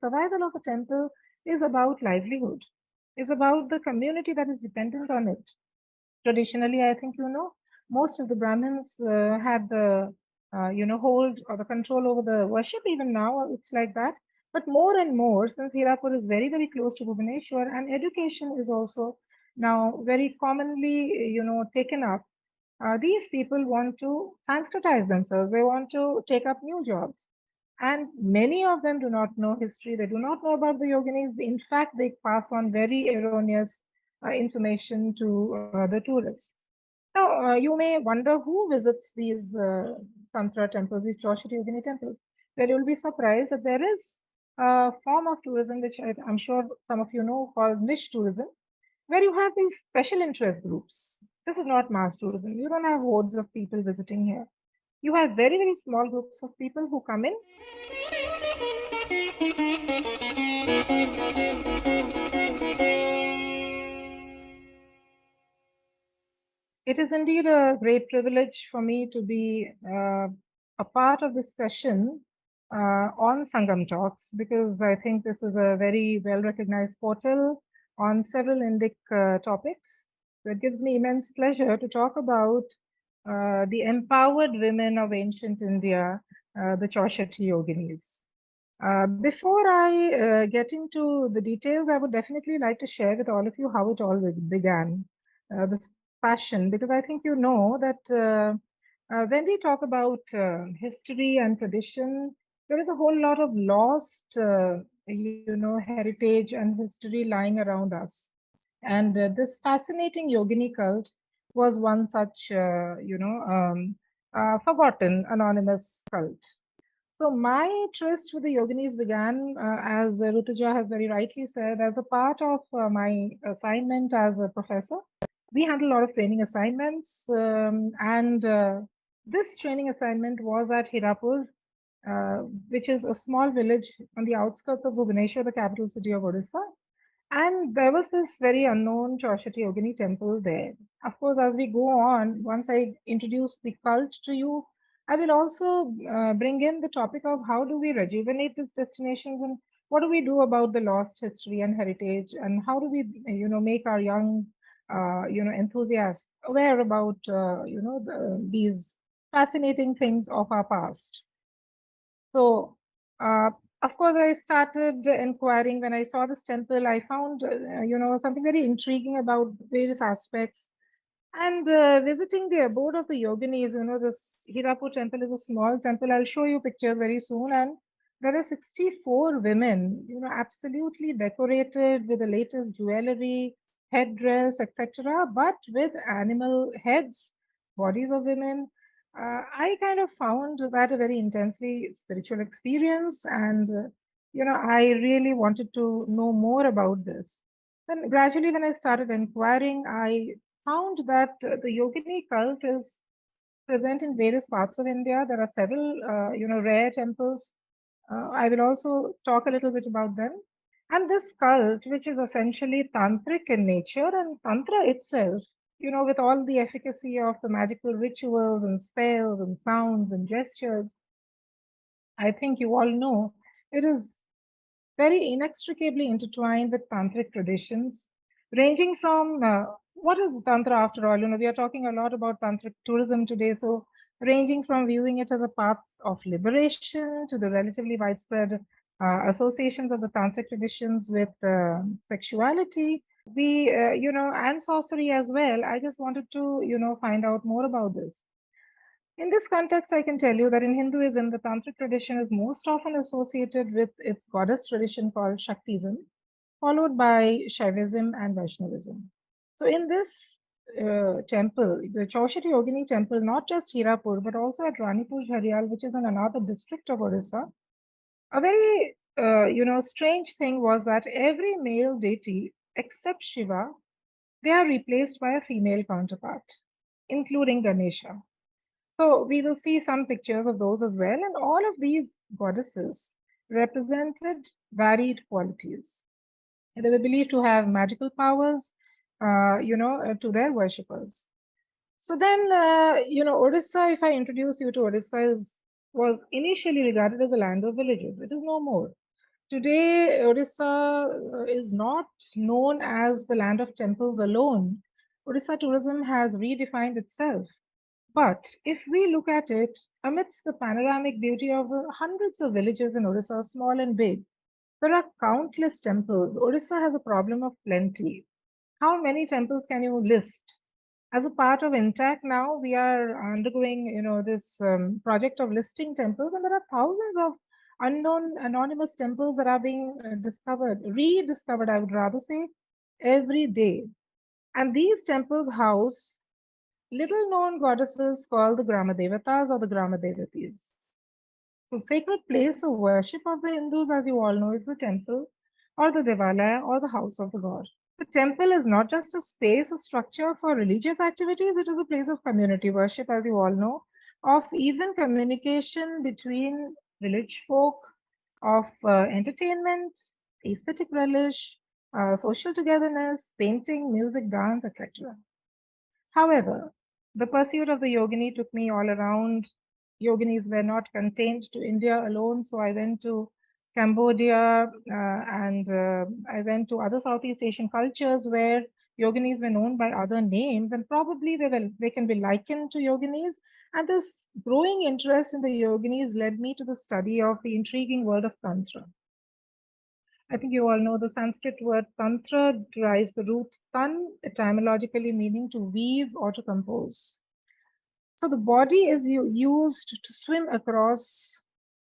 survival of a temple is about livelihood, is about the community that is dependent on it. Traditionally, I think most of the Brahmins had the hold or the control over the worship. Even now, it's like that. But more and more, since Hirapur is very very close to Bhubaneswar, and education is also now very commonly taken up. These people want to Sanskritize themselves. They want to take up new jobs. And many of them do not know history. They do not know about the yoginis. In fact, they pass on very erroneous information to the tourists. Now, you may wonder who visits these Tantra temples, these Choshiti Yogini temples. Well, you'll be surprised that there is a form of tourism which I'm sure some of you know called niche tourism, where you have these special interest groups. This is not mass tourism. You don't have hordes of people visiting here. You have very, very small groups of people who come in. It is indeed a great privilege for me to be a part of this session on Sangam Talks, because I think this is a very well recognized portal on several Indic topics. So it gives me immense pleasure to talk about the empowered women of ancient India, the Choshati Yoginis. Before I get into the details, I would definitely like to share with all of you how it all began, this passion, because I think you know that when we talk about history and tradition, there is a whole lot of lost, heritage and history lying around us. And this fascinating yogini cult was one such, forgotten anonymous cult. So my tryst with the yoginis began, as Rutuja has very rightly said, as a part of my assignment as a professor. We had a lot of training assignments, and this training assignment was at Hirapur, uh, which is a small village on the outskirts of Bhubaneswar, the capital city of Odisha. And there was this very unknown Choshati Yogini temple there. Of course, as we go on, once I introduce the cult to you, I will also bring in the topic of how do we rejuvenate these destinations, and what do we do about the lost history and heritage, and how do we, make our young, enthusiasts aware about, these fascinating things of our past. So, of course, I started inquiring. When I saw this temple, I found, something very intriguing about various aspects. And visiting the abode of the yoginis, this Hirapur temple is a small temple. I'll show you pictures very soon. And there are 64 women, absolutely decorated with the latest jewelry, headdress, etc., but with animal heads, bodies of women. I kind of found that a very intensely spiritual experience, and I really wanted to know more about this. Then gradually, when I started inquiring, I found that the yogini cult is present in various parts of India. There are several, rare temples. I will also talk a little bit about them. And this cult, which is essentially tantric in nature, and tantra itself, with all the efficacy of the magical rituals and spells and sounds and gestures, I think you all know it is very inextricably intertwined with tantric traditions, ranging from what is Tantra after all? We are talking a lot about tantric tourism today, so ranging from viewing it as a path of liberation to the relatively widespread associations of the tantric traditions with sexuality, and sorcery as well. I just wanted to, find out more about this. In this context, I can tell you that in Hinduism, the Tantric tradition is most often associated with its goddess tradition called Shaktism, followed by Shaivism and Vaishnavism. So, in this temple, the Chaushati Yogini temple, not just Hirapur, but also at Ranipur Jharial, which is in another district of Odisha, a very strange thing was that every male deity except Shiva, they are replaced by a female counterpart, including Ganesha. So we will see some pictures of those as well. And all of these goddesses represented varied qualities. They were believed to have magical powers, to their worshippers. So then, Odisha, if I introduce you to Odisha, was initially regarded as a land of villages. It is no more. Today, Orissa is not known as the land of temples alone. Orissa tourism has redefined itself. But if we look at it amidst the panoramic beauty of the hundreds of villages in Orissa, small and big, there are countless temples. Orissa has a problem of plenty. How many temples can you list? As a part of Intact now, we are undergoing, this project of listing temples, and there are thousands of unknown anonymous temples that are being discovered, rediscovered, I would rather say, every day. And these temples house little known goddesses called the Gramadevatas or the Gramadevatis. So sacred place of worship of the Hindus, as you all know, is the temple or the Devalaya or the house of the god. The temple is not just a space, a structure for religious activities, it is a place of community worship, as you all know, of even communication between village folk, of entertainment, aesthetic relish, social togetherness, painting, music, dance, etc. However, the pursuit of the yogini took me all around. Yoginis were not contained to India alone, so I went to Cambodia and I went to other Southeast Asian cultures where yoginis were known by other names, and probably they can be likened to yoginis. And this growing interest in the yoginis led me to the study of the intriguing world of Tantra. I think you all know the Sanskrit word tantra derives the root tan, etymologically meaning to weave or to compose. So the body is used to swim across,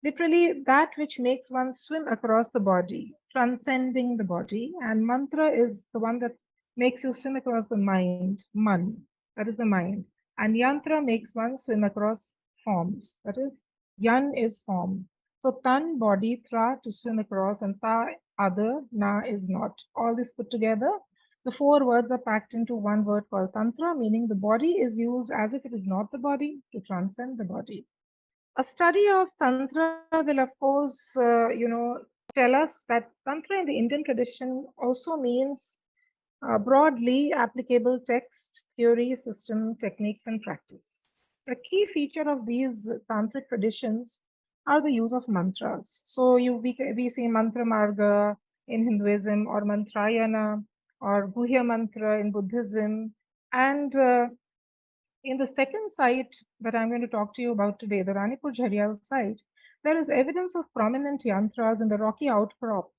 literally that which makes one swim across the body, transcending the body. And mantra is the one that makes you swim across the mind, man, that is the mind. And yantra makes one swim across forms, that is, yan is form. So tan, body, tra, to swim across, and ta, other, na is not. All this put together, the four words are packed into one word called tantra, meaning the body is used as if it is not the body to transcend the body. A study of Tantra will, of course, tell us that Tantra in the Indian tradition also means broadly applicable text, theory, system, techniques, and practice. A key feature of these tantric traditions are the use of mantras. So we see mantra marga in Hinduism, or mantrayana, or guhya mantra in Buddhism, and in the second site that I'm going to talk to you about today, the Ranipur Jharial site, there is evidence of prominent yantras in the rocky outcrop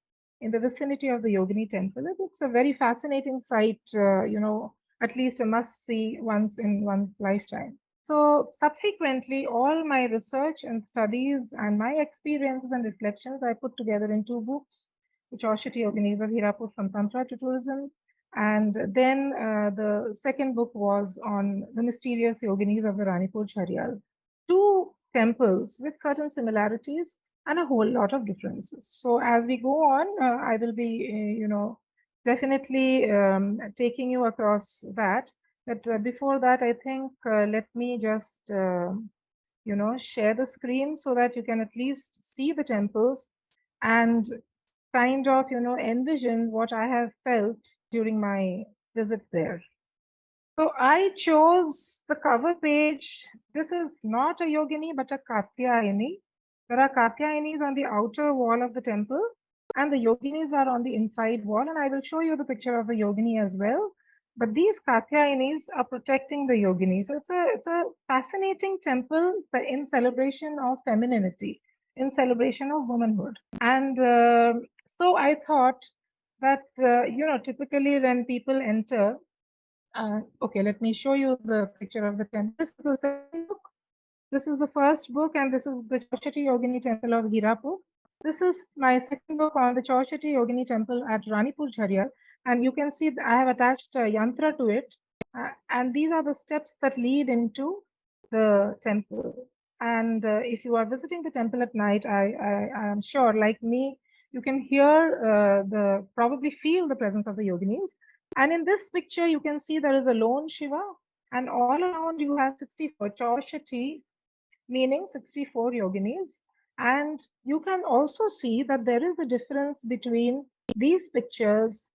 in the vicinity of the Yogini temple. It's a very fascinating site, at least a must see once in one's lifetime. So subsequently, all my research and studies and my experiences and reflections I put together in two books, the Chaushati Yoginis of Hirapur from Tantra to Tourism, and then the second book was on the mysterious yoginis of the Ranipur Jharial. Two temples with certain similarities and a whole lot of differences. So as we go on, I will be, definitely taking you across that. But before that, I think let me just, share the screen so that you can at least see the temples and kind of, envision what I have felt during my visit there. So I chose the cover page. This is not a yogini, but a katyayani. There are katyayanis on the outer wall of the temple, and the yoginis are on the inside wall. And I will show you the picture of the yogini as well. But these katyayanis are protecting the yogini. So it's a fascinating temple in celebration of femininity, in celebration of womanhood. And so I thought that, typically when people enter, okay, let me show you the picture of the temple. This is the second book. This is the first book, and this is the Chaushati Yogini Temple of Hirapur. This is my second book on the Chaushati Yogini Temple at Ranipur Jharial. And you can see I have attached a yantra to it. And these are the steps that lead into the temple. And if you are visiting the temple at night, I am sure, like me, you can hear probably feel the presence of the yoginis. And in this picture, you can see there is a lone Shiva, and all around you have 64 Chaushati, meaning 64 yoginis. And you can also see that there is a difference between these pictures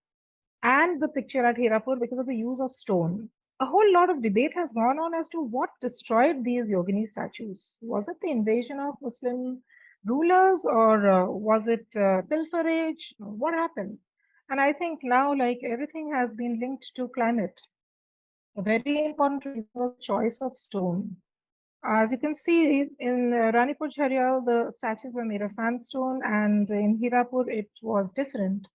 and the picture at Hirapur because of the use of stone. A whole lot of debate has gone on as to what destroyed these yogini statues. Was it the invasion of Muslim rulers, or was it pilferage? What happened? And I think now, like, everything has been linked to climate. A very important reason was choice of stone. As you can see in Ranipur Jharial, the statues were made of sandstone, and in Hirapur it was different.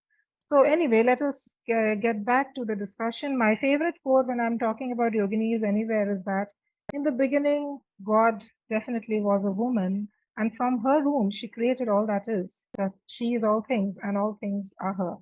So anyway, let us get back to the discussion. My favorite quote when I'm talking about yoginis anywhere is that in the beginning, God definitely was a woman, and from her womb, she created all that is. That she is all things, and all things are her.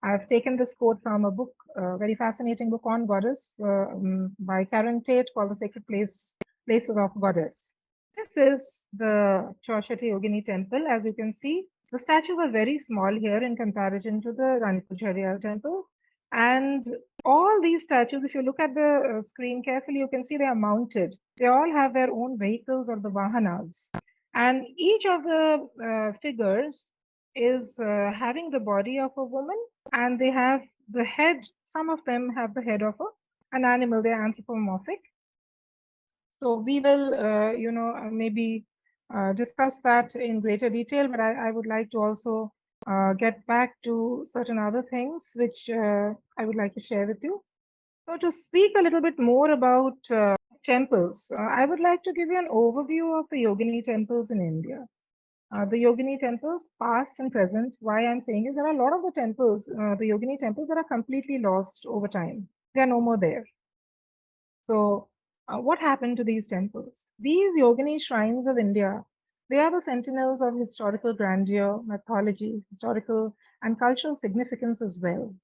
I've taken this quote from a book, a very fascinating book on goddess by Karen Tate called The Sacred Places of Goddess. This is the Chaushati Yogini temple. As you can see, the statues are very small here in comparison to the Ranipur Jharial temple. And all these statues, if you look at the screen carefully, you can see they are mounted. They all have their own vehicles or the vahanas. And each of the figures is having the body of a woman, and they have the head. Some of them have the head of an animal. They're anthropomorphic. So we will, maybe discuss that in greater detail, but I would like to also get back to certain other things which I would like to share with you. So to speak a little bit more about temples, I would like to give you an overview of the Yogini temples in India. The Yogini temples, past and present, why I'm saying is there are a lot of the temples, the Yogini temples that are completely lost over time. They are no more there. So what happened to these temples? These Yogini shrines of India, they are the sentinels of historical grandeur, mythology, historical and cultural significance as well.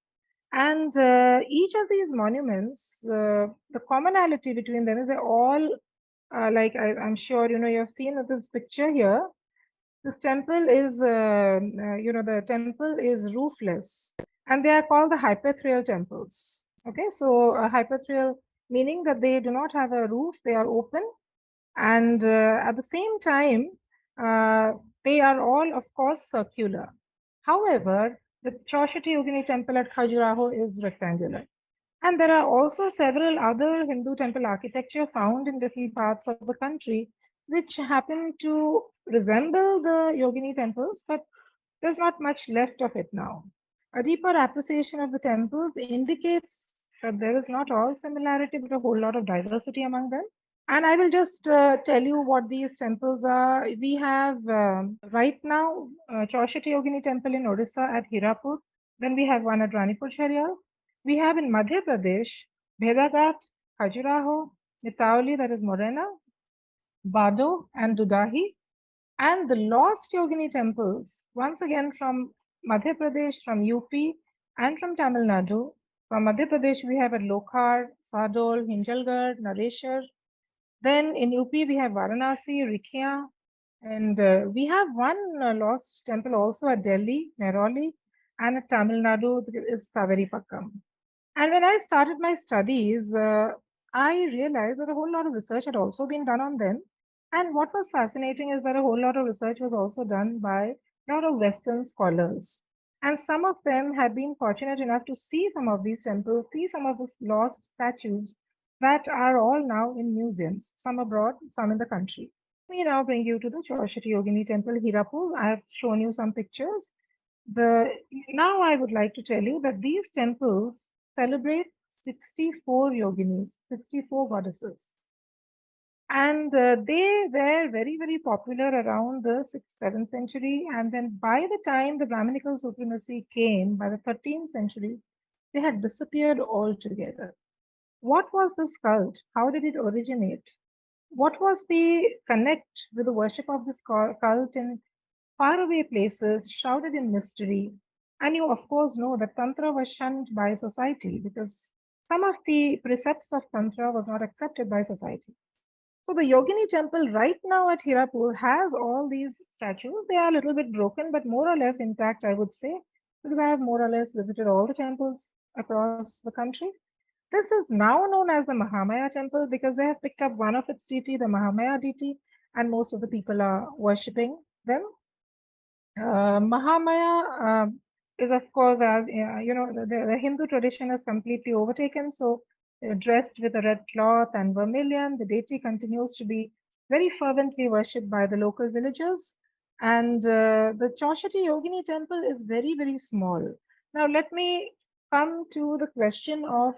And each of these monuments, the commonality between them is they're all, like I'm sure, you have seen this picture here. This temple is, the temple is roofless, and they are called the hypaethrial temples. Okay, so hypaethrial meaning that they do not have a roof, they are open, and at the same time, they are all, of course, circular. However, the Chaushati Yogini temple at Khajuraho is rectangular. And there are also several other Hindu temple architecture found in different parts of the country, which happen to resemble the Yogini temples, but there's not much left of it now. A deeper appreciation of the temples indicates that there is not all similarity, but a whole lot of diversity among them. And I will just tell you what these temples are. We have right now Chaushati Yogini temple in Odisha at Hirapur. Then we have one at Ranipur Jharial. We have in Madhya Pradesh, Bhedaghat, Khajuraho, Nitauli, that is Morena, Bado, and Dudahi. And the lost Yogini temples, once again from Madhya Pradesh, from UP, and from Tamil Nadu. From Madhya Pradesh, we have at Lokhar, Sadol, Hinjalgarh, Nareshar. Then in UP, we have Varanasi, Rikhia, and we have one lost temple also at Delhi, Mehrauli, and at Tamil Nadu is Kaveri Pakkam. And when I started my studies, I realized that a whole lot of research had also been done on them. And what was fascinating is that a whole lot of research was also done by a lot of Western scholars. And some of them had been fortunate enough to see some of these temples, see some of these lost statues that are all now in museums, some abroad, some in the country. We now bring you to the Chaushati Yogini Temple, Hirapur. I have shown you some pictures. Now I would like to tell you that these temples celebrate 64 yoginis, 64 goddesses. And they were very, very popular around the 6th, 7th century. And then by the time the Brahminical supremacy came, by the 13th century, they had disappeared altogether. What was this cult? How did it originate? What was the connect with the worship of this cult in faraway places, shrouded in mystery? And you, of course, know that Tantra was shunned by society because some of the precepts of Tantra was not accepted by society. So the Yogini temple right now at Hirapur has all these statues. They are a little bit broken, but more or less intact, I would say, because I have more or less visited all the temples across the country. This is now known as the Mahamaya temple because they have picked up one of its deity, the Mahamaya deity, and most of the people are worshipping them. Mahamaya is, of course, as the Hindu tradition is completely overtaken. So, dressed with a red cloth and vermilion, the deity continues to be very fervently worshipped by the local villagers. And the Chaushati Yogini temple is very, very small. Now, let me come to the question of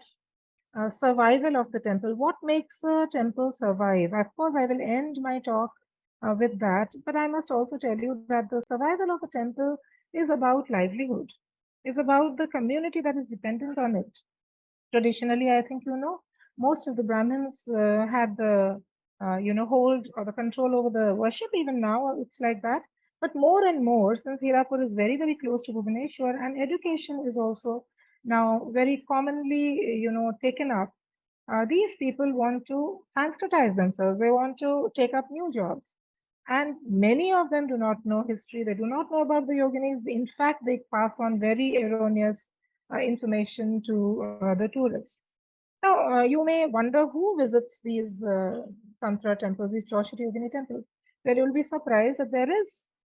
survival of the temple. What makes a temple survive? Of course, I will end my talk with that, but I must also tell you that the survival of a temple is about livelihood, is about the community that is dependent on it. Traditionally, I think most of the Brahmins had the hold or the control over the worship. Even now, it's like that. But more and more, since Hirapur is very, very close to Bhubaneswar, and education is also now very commonly, taken up. These people want to Sanskritize themselves. They want to take up new jobs. And many of them do not know history. They do not know about the yoginis. In fact, they pass on very erroneous information to the tourists. Now, you may wonder who visits these Tantra temples, these Chaushati Yogini temples. Well, you'll be surprised that there is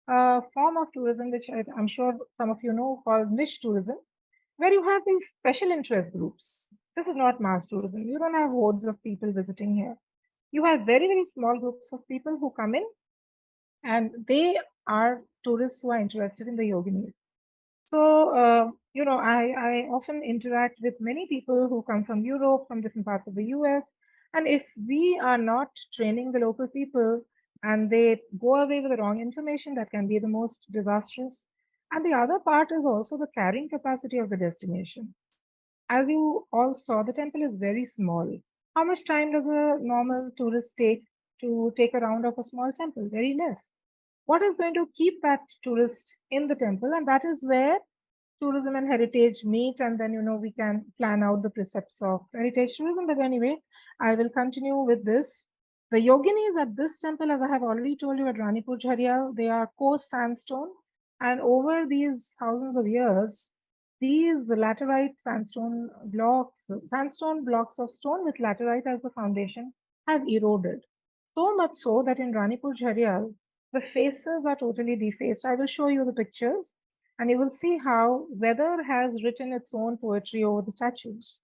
a form of tourism which I'm sure some of you know called niche tourism, where you have these special interest groups. This is not mass tourism. You don't have hordes of people visiting here. You have very, very small groups of people who come in, and they are tourists who are interested in the yoginis. So, I often interact with many people who come from Europe, from different parts of the US. And if we are not training the local people and they go away with the wrong information, that can be the most disastrous. And the other part is also the carrying capacity of the destination. As you all saw, the temple is very small. How much time does a normal tourist take to take a round of a small temple? Very less. What is going to keep that tourist in the temple? And that is where tourism and heritage meet, and then we can plan out the precepts of heritage tourism. But anyway, I will continue with this. The yoginis at this temple, as I have already told you, at Ranipur Jharia, they are coarse sandstone, and over these thousands of years, these laterite sandstone blocks of stone with laterite as the foundation, have eroded. So much so that in Ranipur Jharia, the faces are totally defaced. I will show you the pictures, and you will see how weather has written its own poetry over the statues.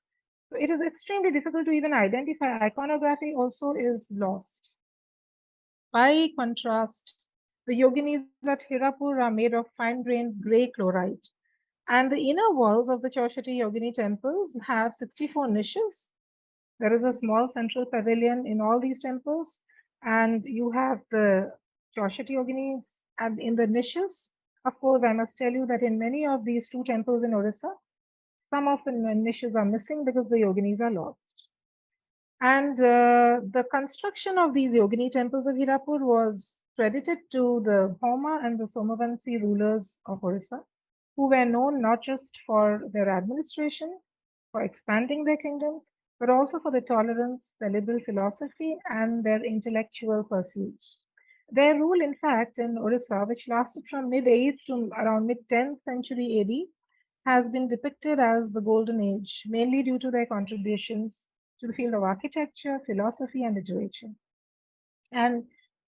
So it is extremely difficult to even identify. Iconography also is lost. By contrast, the yoginis at Hirapur are made of fine-grained gray chlorite. And the inner walls of the Chaushati Yogini temples have 64 niches. There is a small central pavilion in all these temples, and you have the Chaushati Yoginis and in the niches. Of course, I must tell you that in many of these two temples in Orissa, some of the niches are missing because the yoginis are lost. And the construction of these yogini temples of Hirapur was credited to the Bhauma and the Somavanshi rulers of Orissa, who were known not just for their administration, for expanding their kingdom, but also for their tolerance, their liberal philosophy, and their intellectual pursuits. Their rule, in fact, in Orissa, which lasted from mid-8th to around mid-10th century AD, has been depicted as the Golden Age, mainly due to their contributions to the field of architecture, philosophy, and literature. And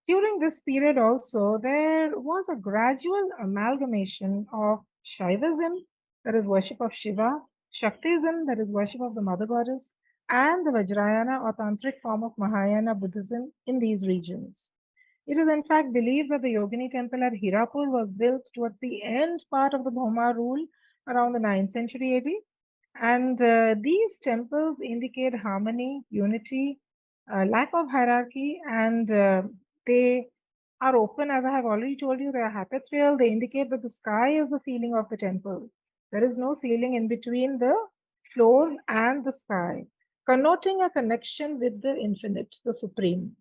during this period also, there was a gradual amalgamation of Shaivism, that is worship of Shiva, Shaktism, that is worship of the Mother Goddess, and the Vajrayana or Tantric form of Mahayana Buddhism in these regions. It is in fact believed that the Yogini temple at Hirapur was built towards the end part of the Bhoma rule around the 9th century AD. And these temples indicate harmony, unity, lack of hierarchy, and they are open, as I have already told you. They are hypatrial. They indicate that the sky is the ceiling of the temple. There is no ceiling in between the floor and the sky, connoting a connection with the infinite, the supreme.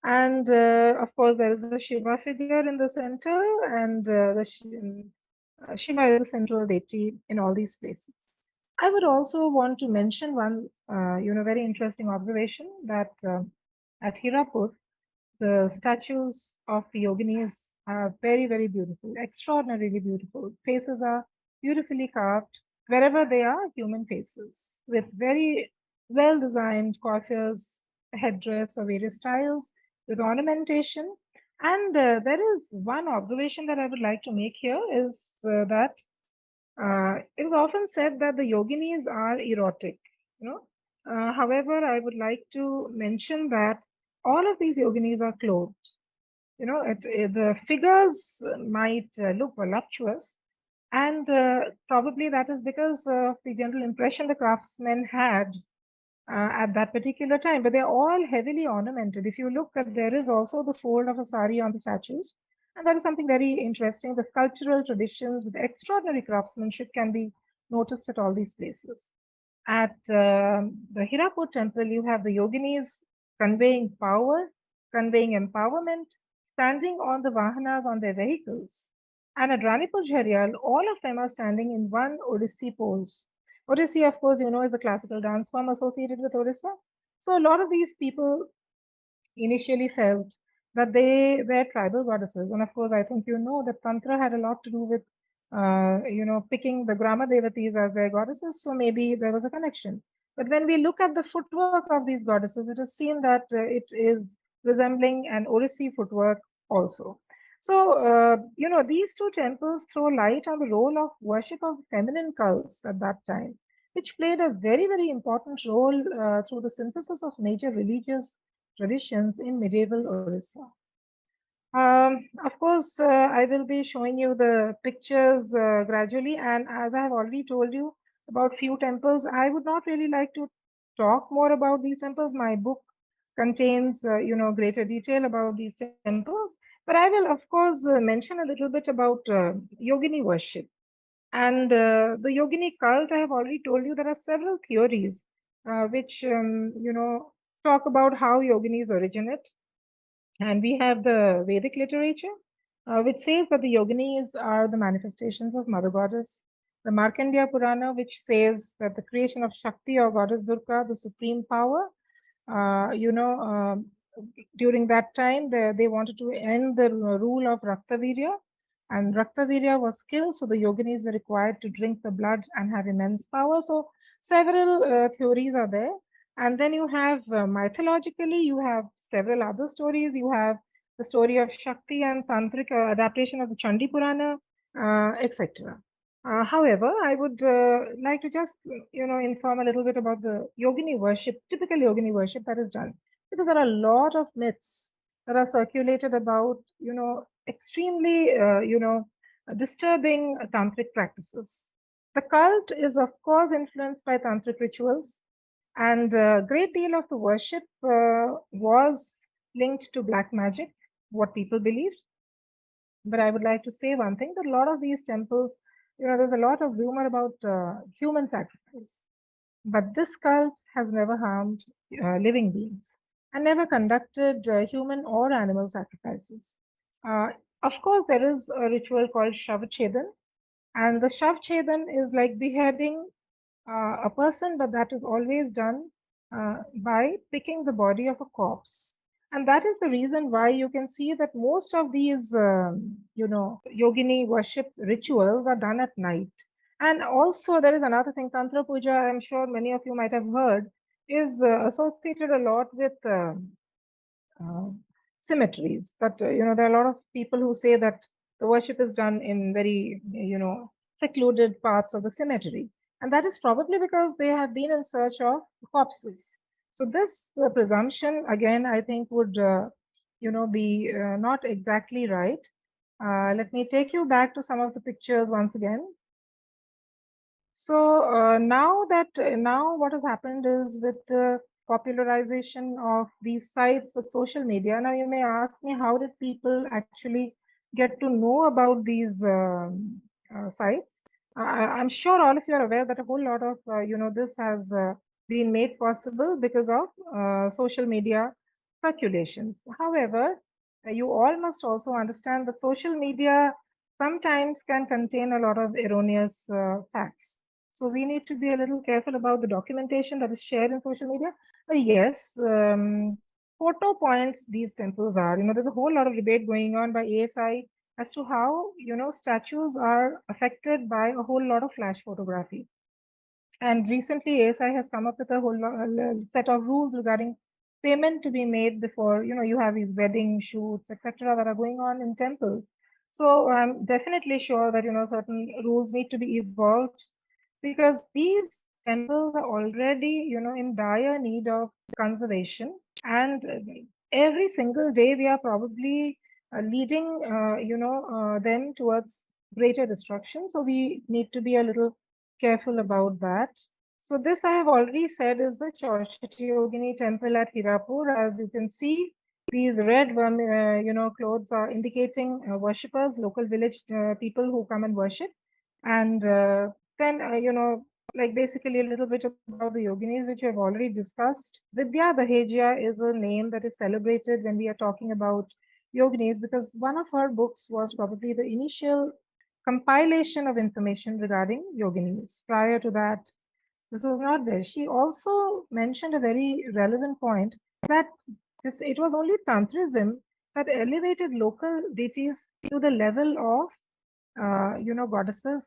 And of course, there is a Shiva figure in the center, and Shiva is the central deity in all these places. I would also want to mention one, very interesting observation that at Hirapur, the statues of the yoginis are very, very beautiful, extraordinarily beautiful. Faces are beautifully carved. Wherever they are, human faces with very well designed coiffures, headdress of various styles, with ornamentation. And there is one observation that I would like to make here is that it is often said that the yoginis are erotic. However, I would like to mention that all of these yoginis are clothed. the figures might look voluptuous, and probably that is because of the general impression the craftsmen had at that particular time. But they're all heavily ornamented. If you look at, there is also the fold of a sari on the statues. And that is something very interesting. The sculptural traditions with extraordinary craftsmanship can be noticed at all these places. At the Hirapur temple, you have the yoginis conveying power, conveying empowerment, standing on the vahanas on their vehicles. And at Ranipur Jharial, all of them are standing in one Odissi pose. Odissi, of course, is a classical dance form associated with Odisha. So a lot of these people initially felt that they were tribal goddesses. And of course, I think that Tantra had a lot to do with, picking the Grama Devatis as their goddesses. So maybe there was a connection. But when we look at the footwork of these goddesses, it is seen that it is resembling an Odissi footwork also. So, these two temples throw light on the role of worship of feminine cults at that time, which played a very, very important role through the synthesis of major religious traditions in medieval Orissa. Of course, I will be showing you the pictures gradually, and as I have already told you about few temples, I would not really like to talk more about these temples. My book contains, greater detail about these temples, but I will, of course, mention a little bit about yogini worship. And the yogini cult, I have already told you there are several theories which, talk about how yoginis originate. And we have the Vedic literature, which says that the yoginis are the manifestations of Mother Goddess. The Markandeya Purana, which says that the creation of Shakti or Goddess Durga, the supreme power, during that time, they wanted to end the rule of Raktavirya. And Raktavirya was killed, so the yoginis were required to drink the blood and have immense power. So several theories are there. And then you have mythologically, you have several other stories. You have the story of Shakti and Tantric adaptation of the Chandi Purana, etc. However, I would like to just, inform a little bit about the yogini worship, typical yogini worship that is done. Because there are a lot of myths that are circulated about, extremely, disturbing tantric practices. The cult is, of course, influenced by tantric rituals, and a great deal of the worship was linked to black magic, what people believed. But I would like to say one thing, that a lot of these temples, there's a lot of rumor about human sacrifice. But this cult has never harmed living beings and never conducted human or animal sacrifices. Of course, there is a ritual called Shavchedan, and the Shavchedan is like beheading a person, but that is always done by picking the body of a corpse. And that is the reason why you can see that most of these, yogini worship rituals are done at night. And also, there is another thing, Tantra Puja, I'm sure many of you might have heard, is associated a lot with cemeteries. But, there are a lot of people who say that the worship is done in very, secluded parts of the cemetery. And that is probably because they have been in search of corpses. So this presumption, again, I think would, be not exactly right. Let me take you back to some of the pictures once again. So now what has happened is, with the popularization of these sites with social media, now you may ask me, how did people actually get to know about these sites? I'm sure all of you are aware that a whole lot of this has been made possible because of social media circulations. However, you all must also understand that social media sometimes can contain a lot of erroneous facts. So we need to be a little careful about the documentation that is shared in social media. But yes, photo points these temples are. There's a whole lot of debate going on by ASI as to how, statues are affected by a whole lot of flash photography. And recently, ASI has come up with a whole set of rules regarding payment to be made before, you have these wedding shoots, etc., that are going on in temples. So I'm definitely sure that, certain rules need to be evolved, because these temples are already, in dire need of conservation. And every single day we are probably leading, them towards greater destruction. So we need to be a little careful about that. So this I have already said is the Chaushati Yogini temple at Hirapur. As you can see, these red, clothes are indicating worshippers, local village people who come and worship. And then, like basically a little bit about the yoginis, which we have already discussed. Vidya Dahejia is a name that is celebrated when we are talking about yoginis, because one of her books was probably the initial compilation of information regarding yoginis. Prior to that, this was not there. She also mentioned a very relevant point that it was only Tantrism that elevated local deities to the level of goddesses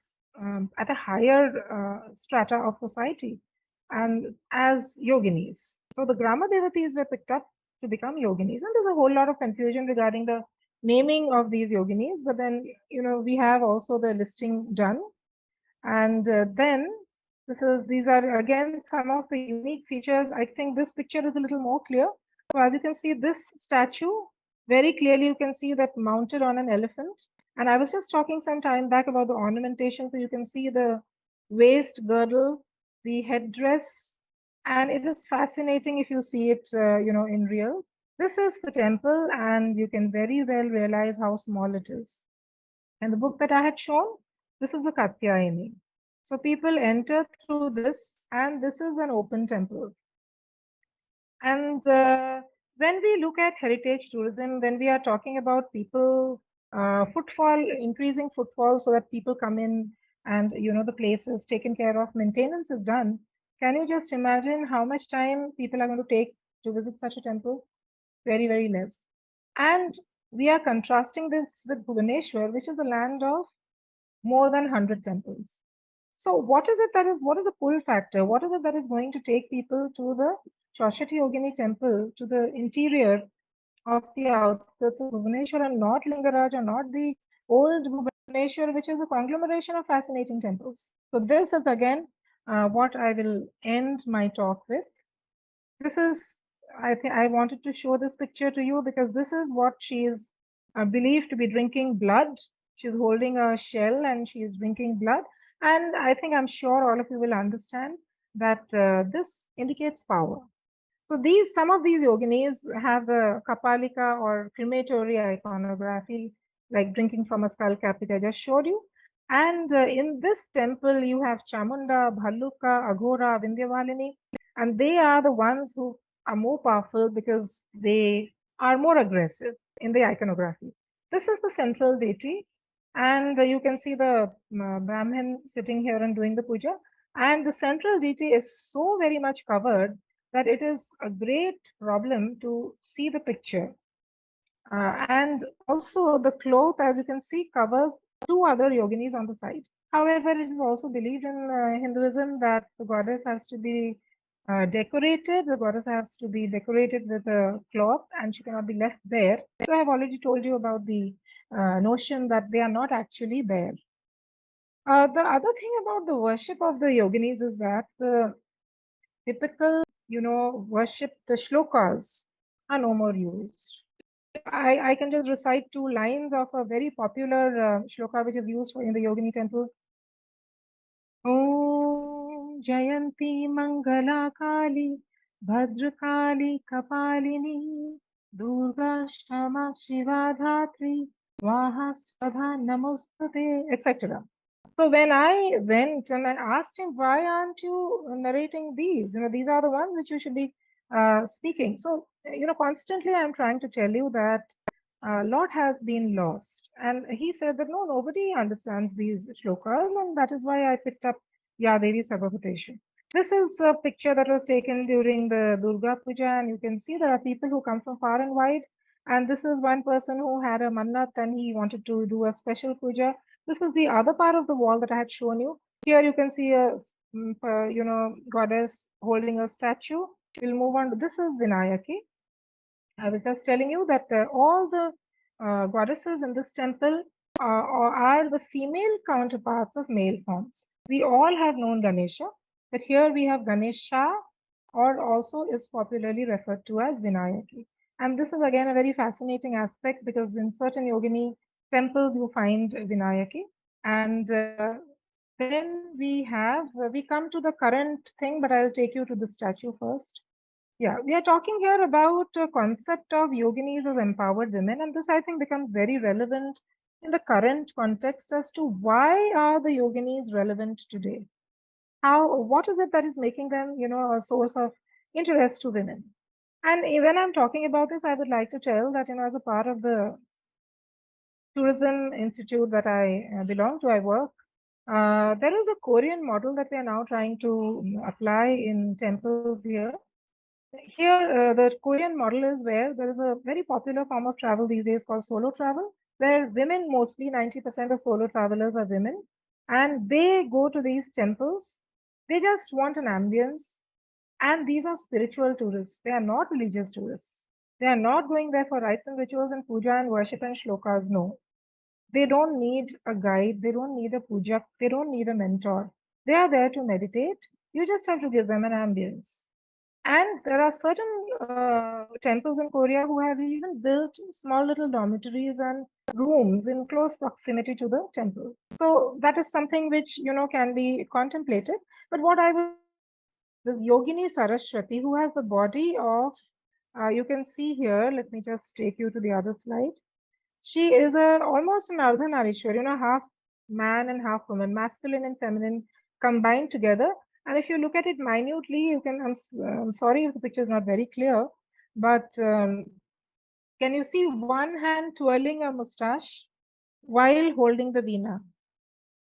at a higher strata of society and as yoginis. So the Grama Devatis were picked up to become yoginis, and there's a whole lot of confusion regarding the naming of these yoginis, but then, we have also the listing done. And then these are again some of the unique features. I think this picture is a little more clear. So as you can see, this statue, very clearly you can see that mounted on an elephant. And I was just talking some time back about the ornamentation. So you can see the waist girdle, the headdress, and it is fascinating if you see it, in real. This is the temple, and you can very well realize how small it is. And the book that I had shown, this is the Katyayani. So people enter through this, and this is an open temple. And when we look at heritage tourism, when we are talking about people, footfall, increasing footfall so that people come in and, the place is taken care of, maintenance is done. Can you just imagine how much time people are going to take to visit such a temple? Very, very less. And we are contrasting this with Bhubaneswar, which is a land of more than 100 temples. So what is the pull factor? What is it that is going to take people to the Chaushati Yogini temple, to the interior of the outskirts of Bhubaneswar, and not Lingaraj, or not the old Bhubaneswar, which is a conglomeration of fascinating temples? So this is again what I will end my talk with. This is, I think I wanted to show this picture to you because this is what she is believed to be drinking blood. She's holding a shell and she is drinking blood. And I think I'm sure all of you will understand that this indicates power. So some of these yoginis have the Kapalika or crematory iconography, like drinking from a skull cap that I just showed you. And in this temple, you have Chamunda, Bhalluka, Aghora, Vindhyavalini, and they are the ones who are more powerful because they are more aggressive in the iconography. This is the central deity, and you can see the Brahmin sitting here and doing the puja. And the central deity is so very much covered that it is a great problem to see the picture. And also the cloth, as you can see, covers two other yoginis on the side. However, it is also believed in Hinduism that the goddess has to be decorated. The goddess has to be decorated with a cloth and she cannot be left bare. So I have already told you about the notion that they are not actually bare. The other thing about the worship of the yoginis is that the typical, worship, the shlokas are no more used. I can just recite two lines of a very popular shloka which is used in the Yogini temples. Om Jayanti Mangala Kali Bhadrakali Kapalini Durga Shama Shiva Dhatri Vahaspadha Namostate, etc. So when I went and I asked him, why aren't you narrating these? These are the ones which you should be speaking. So, constantly I'm trying to tell you that a lot has been lost. And he said that, no, nobody understands these shlokas, and that is why I picked up Yadevi Sabhabhuteshu. This is a picture that was taken during the Durga Puja, and you can see there are people who come from far and wide. And this is one person who had a mannat and he wanted to do a special puja. This is the other part of the wall that I had shown you. Here you can see a, goddess holding a statue. We'll move on. This is Vinayaki. I was just telling you that all the goddesses in this temple are the female counterparts of male forms. We all have known Ganesha, but here we have Ganesha, or also is popularly referred to as Vinayaki. And this is again a very fascinating aspect because in certain yogini temples you find Vinayaki. And then we come to the current thing, but I'll take you to the statue first. Yeah, we are talking here about a concept of yoginis as empowered women, and this I think becomes very relevant in the current context as to why are the yoginis relevant today? What is it that is making them, a source of interest to women? And when I'm talking about this, I would like to tell that, as a part of the tourism institute that I belong to, I work, there is a Korean model that we are now trying to apply in temples here. Here, the Korean model is where there is a very popular form of travel these days called solo travel, where women, mostly 90% of solo travelers are women, and they go to these temples. They just want an ambience, and these are spiritual tourists. They are not religious tourists. They are not going there for rites and rituals and puja and worship and shlokas. No. They don't need a guide. They don't need a puja. They don't need a mentor. They are there to meditate. You just have to give them an ambience. And there are certain temples in Korea who have even built small little dormitories and rooms in close proximity to the temple. So that is something which, can be contemplated. But what I would, this Yogini Saraswati, who has the body of, you can see here, let me just take you to the other slide. She is almost an Ardhanarishwar, half man and half woman, masculine and feminine combined together. And if you look at it minutely, you can, I'm sorry if the picture is not very clear, but can you see one hand twirling a mustache while holding the veena?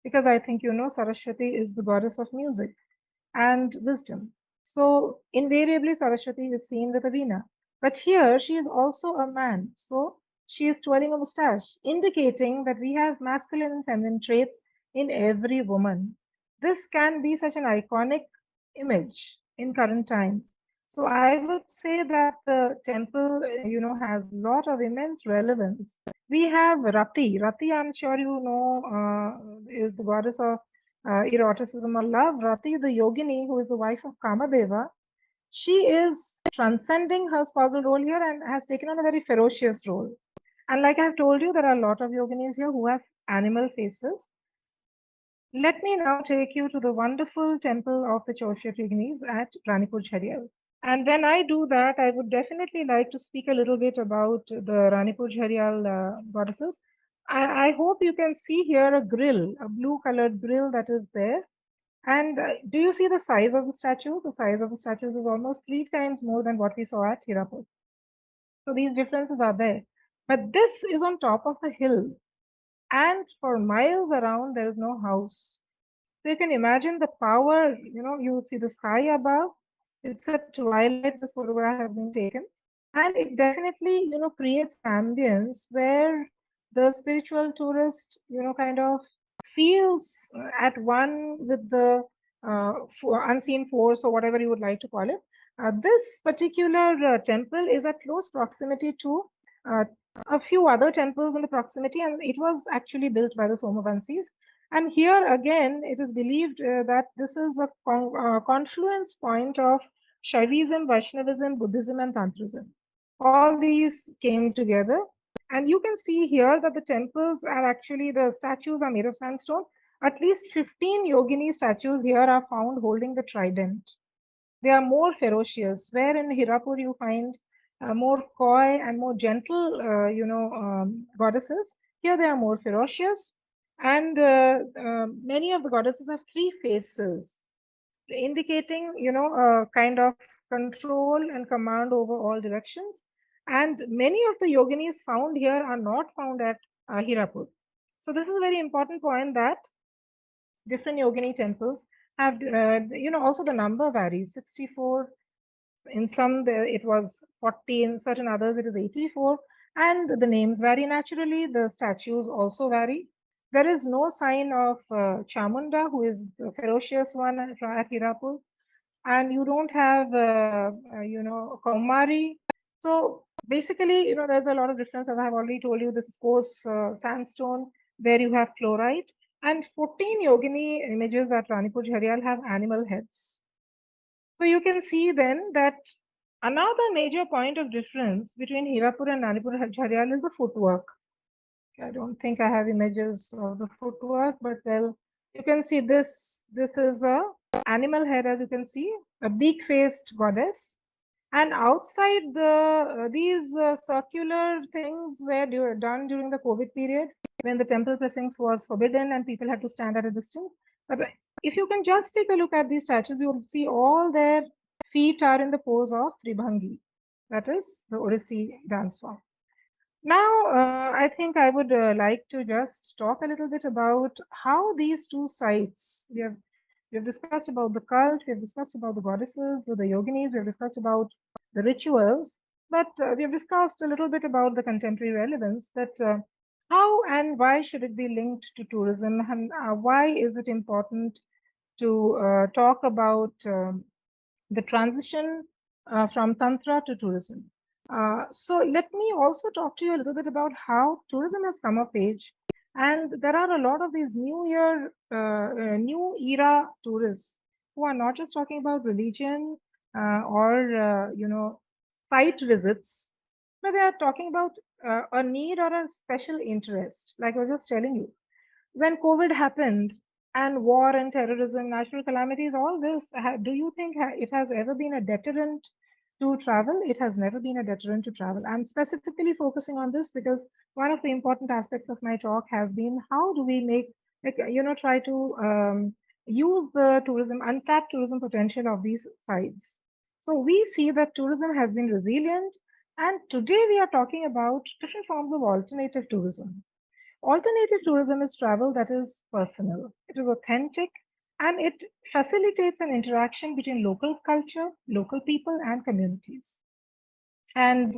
Because I think, Saraswati is the goddess of music and wisdom. So invariably, Saraswati is seen with a veena. But here, she is also a man. So she is twirling a mustache, indicating that we have masculine and feminine traits in every woman. This can be such an iconic image in current times. So I would say that the temple, has a lot of immense relevance. We have Rati. Rati, I'm sure you know, is the goddess of eroticism or love. Rati, the yogini, who is the wife of Kamadeva, she is transcending her spousal role here and has taken on a very ferocious role. And like I've told you, there are a lot of yoginis here who have animal faces. Let me now take you to the wonderful temple of the Chaushit yoginis at Ranipur Jharial. And when I do that, I would definitely like to speak a little bit about the Ranipur Jharial goddesses. I hope you can see here a grill, a blue colored grill that is there. And do you see the size of the statue? The size of the statues is almost 3 times more than what we saw at Hirapur. So these differences are there. But this is on top of a hill. And for miles around, there is no house. So you can imagine the power, you see the sky above. It's at twilight, this photograph has been taken. And it definitely, creates ambience where the spiritual tourist, kind of feels at one with the unseen force or whatever you would like to call it. This particular temple is at close proximity to a few other temples in the proximity, and it was actually built by the Somavansis. And here again, it is believed that this is a confluence point of Shaivism, Vaishnavism, Buddhism, and Tantrism. All these came together. And you can see here that the temples are actually, the statues are made of sandstone. At least 15 yogini statues here are found holding the trident. They are more ferocious, where in Hirapur you find more coy and more gentle, goddesses. Here they are more ferocious. And many of the goddesses have 3 faces, indicating, a kind of control and command over all directions. And many of the yoginis found here are not found at Hirapur. So this is a very important point, that different yogini temples have, also the number varies. 64, in some it was 40, in certain others it is 84, and the names vary naturally. The statues also vary. There is no sign of Chamunda, who is the ferocious one at Hirapur, and you don't have, Kaumari. So basically, there's a lot of difference. As I have already told you, this is coarse sandstone, where you have chlorite, and 14 yogini images at Ranipur Jharial have animal heads. So you can see then that Another major point of difference between Hirapur and Ranipur Jharial is the footwork. I don't think I have images of the footwork, but well, you can see this. This is a animal head, as you can see, a beak-faced goddess. And outside these circular things were done during the COVID period when the temple precincts was forbidden and people had to stand at a distance. But if you can just take a look at these statues, you will see all their feet are in the pose of Tribhangi. That is the Odissi dance form. Now, I think I would like to just talk a little bit about how these two sites, we have discussed about the cult, we have discussed about the goddesses, the yoginis, we have discussed about the rituals, but we have discussed a little bit about the contemporary relevance, that how and why should it be linked to tourism, and why is it important to talk about the transition from Tantra to tourism. So let me also talk to you a little bit about how tourism has come of age. And there are a lot of these new era tourists who are not just talking about religion or, site visits, but they are talking about a need or a special interest. Like I was just telling you, when COVID happened, and war and terrorism, natural calamities, all this, do you think it has ever been a deterrent to travel? It has never been a deterrent to travel. I'm specifically focusing on this because one of the important aspects of my talk has been how do we make, try to use the tourism, untapped tourism potential of these sites. So we see that tourism has been resilient, and today we are talking about different forms of alternative tourism. Alternative tourism is travel that is personal, it is authentic, and it facilitates an interaction between local culture, local people, and communities. And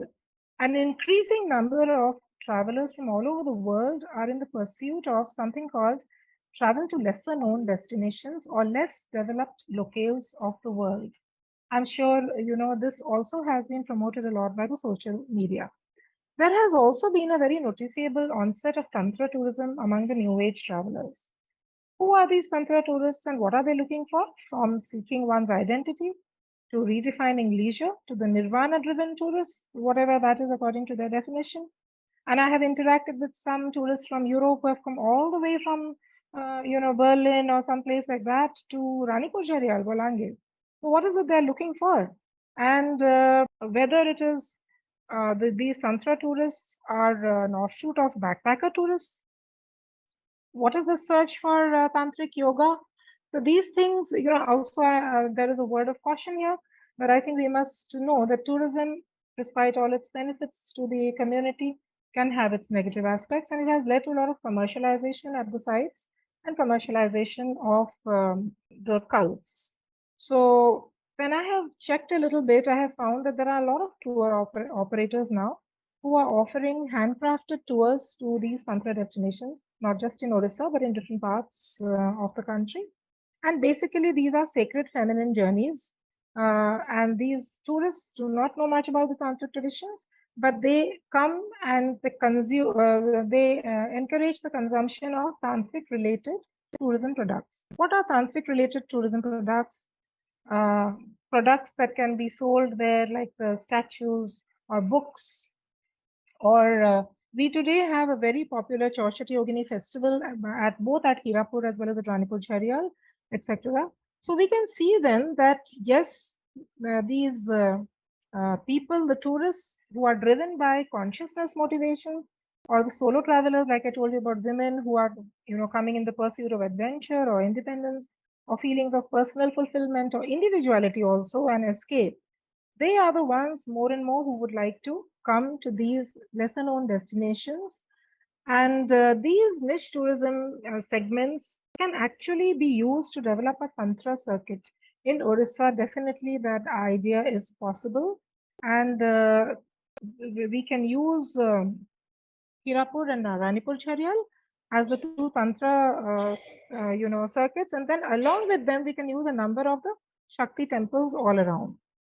an increasing number of travelers from all over the world are in the pursuit of something called travel to lesser known destinations or less developed locales of the world. I'm sure this also has been promoted a lot by the social media. There has also been a very noticeable onset of Tantra tourism among the New Age travelers. Who are these Tantra tourists and what are they looking for? From seeking one's identity to redefining leisure to the nirvana driven tourists, whatever that is according to their definition. And I have interacted with some tourists from Europe who have come all the way from, Berlin or someplace like that to Ranipur Jharial, Bolangir. So what is it they're looking for? And whether it is these Tantra tourists are an offshoot of backpacker tourists. What is the search for Tantric yoga? So these things, also there is a word of caution here, but I think we must know that tourism, despite all its benefits to the community, can have its negative aspects, and it has led to a lot of commercialization at the sites and commercialization of the cults. So when I have checked a little bit, I have found that there are a lot of tour operators now who are offering handcrafted tours to these Tantra destinations, not just in Odisha, but in different parts of the country. And basically, these are sacred feminine journeys. And these tourists do not know much about the Tantric traditions, but they come and they consume, they encourage the consumption of Tantric related tourism products. What are Tantric related tourism products? Products that can be sold there, like the statues or books, or we today have a very popular Chauchat Yogini festival at both at Hirapur as well as at Ranipur Jharial, etc. So we can see then that yes, these people, the tourists who are driven by consciousness motivation, or the solo travelers, like I told you about women who are coming in the pursuit of adventure or independence or feelings of personal fulfillment or individuality also and escape, they are the ones more and more who would like to come to these lesser known destinations. And these niche tourism segments can actually be used to develop a Tantra circuit. In Orissa, definitely that idea is possible. And we can use Hirapur and Ranipur Jharial as the two Tantra, circuits. And then along with them, we can use a number of the Shakti temples all around.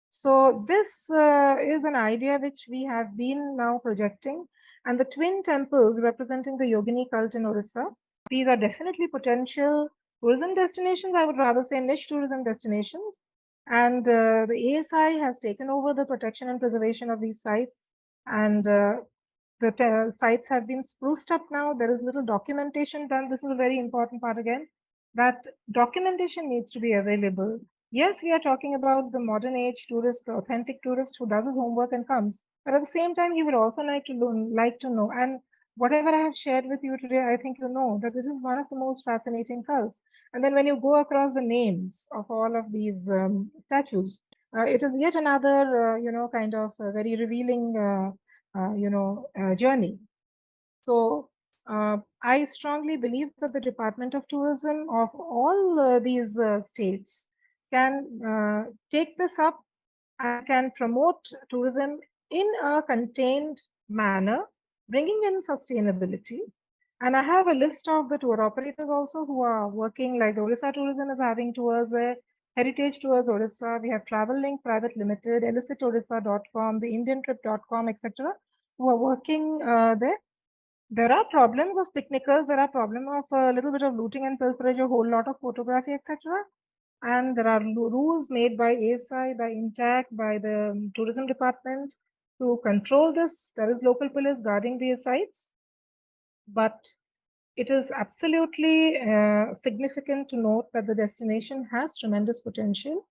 So this is an idea which we have been now projecting, and the twin temples representing the Yogini cult in Orissa, these are definitely potential tourism destinations. I would rather say niche tourism destinations. And the ASI has taken over the protection and preservation of these sites, and the sites have been spruced up now. There is little documentation done. This is a very important part again, that documentation needs to be available. Yes, we are talking about the modern age tourist, the authentic tourist who does his homework and comes. But at the same time, he would also like to learn, like to know. And whatever I have shared with you today, I think you know that this is one of the most fascinating cults. And then when you go across the names of all of these statues, it is yet another, kind of very revealing, journey. So I strongly believe that the Department of Tourism of all these states can take this up and can promote tourism in a contained manner, bringing in sustainability. And I have a list of the tour operators also who are working, like Orissa Tourism is having tours there, Heritage Tours Orissa, we have Travel Link Private Limited, illicitoRissa.com, the IndianTrip.com, etc., who are working there. There are problems of picnickers, there are problems of a little bit of looting and pilferage, a whole lot of photography, etc. And there are rules made by ASI, by INTAC, by the tourism department to control this. There is local police guarding these sites, but it is absolutely significant to note that the destination has tremendous potential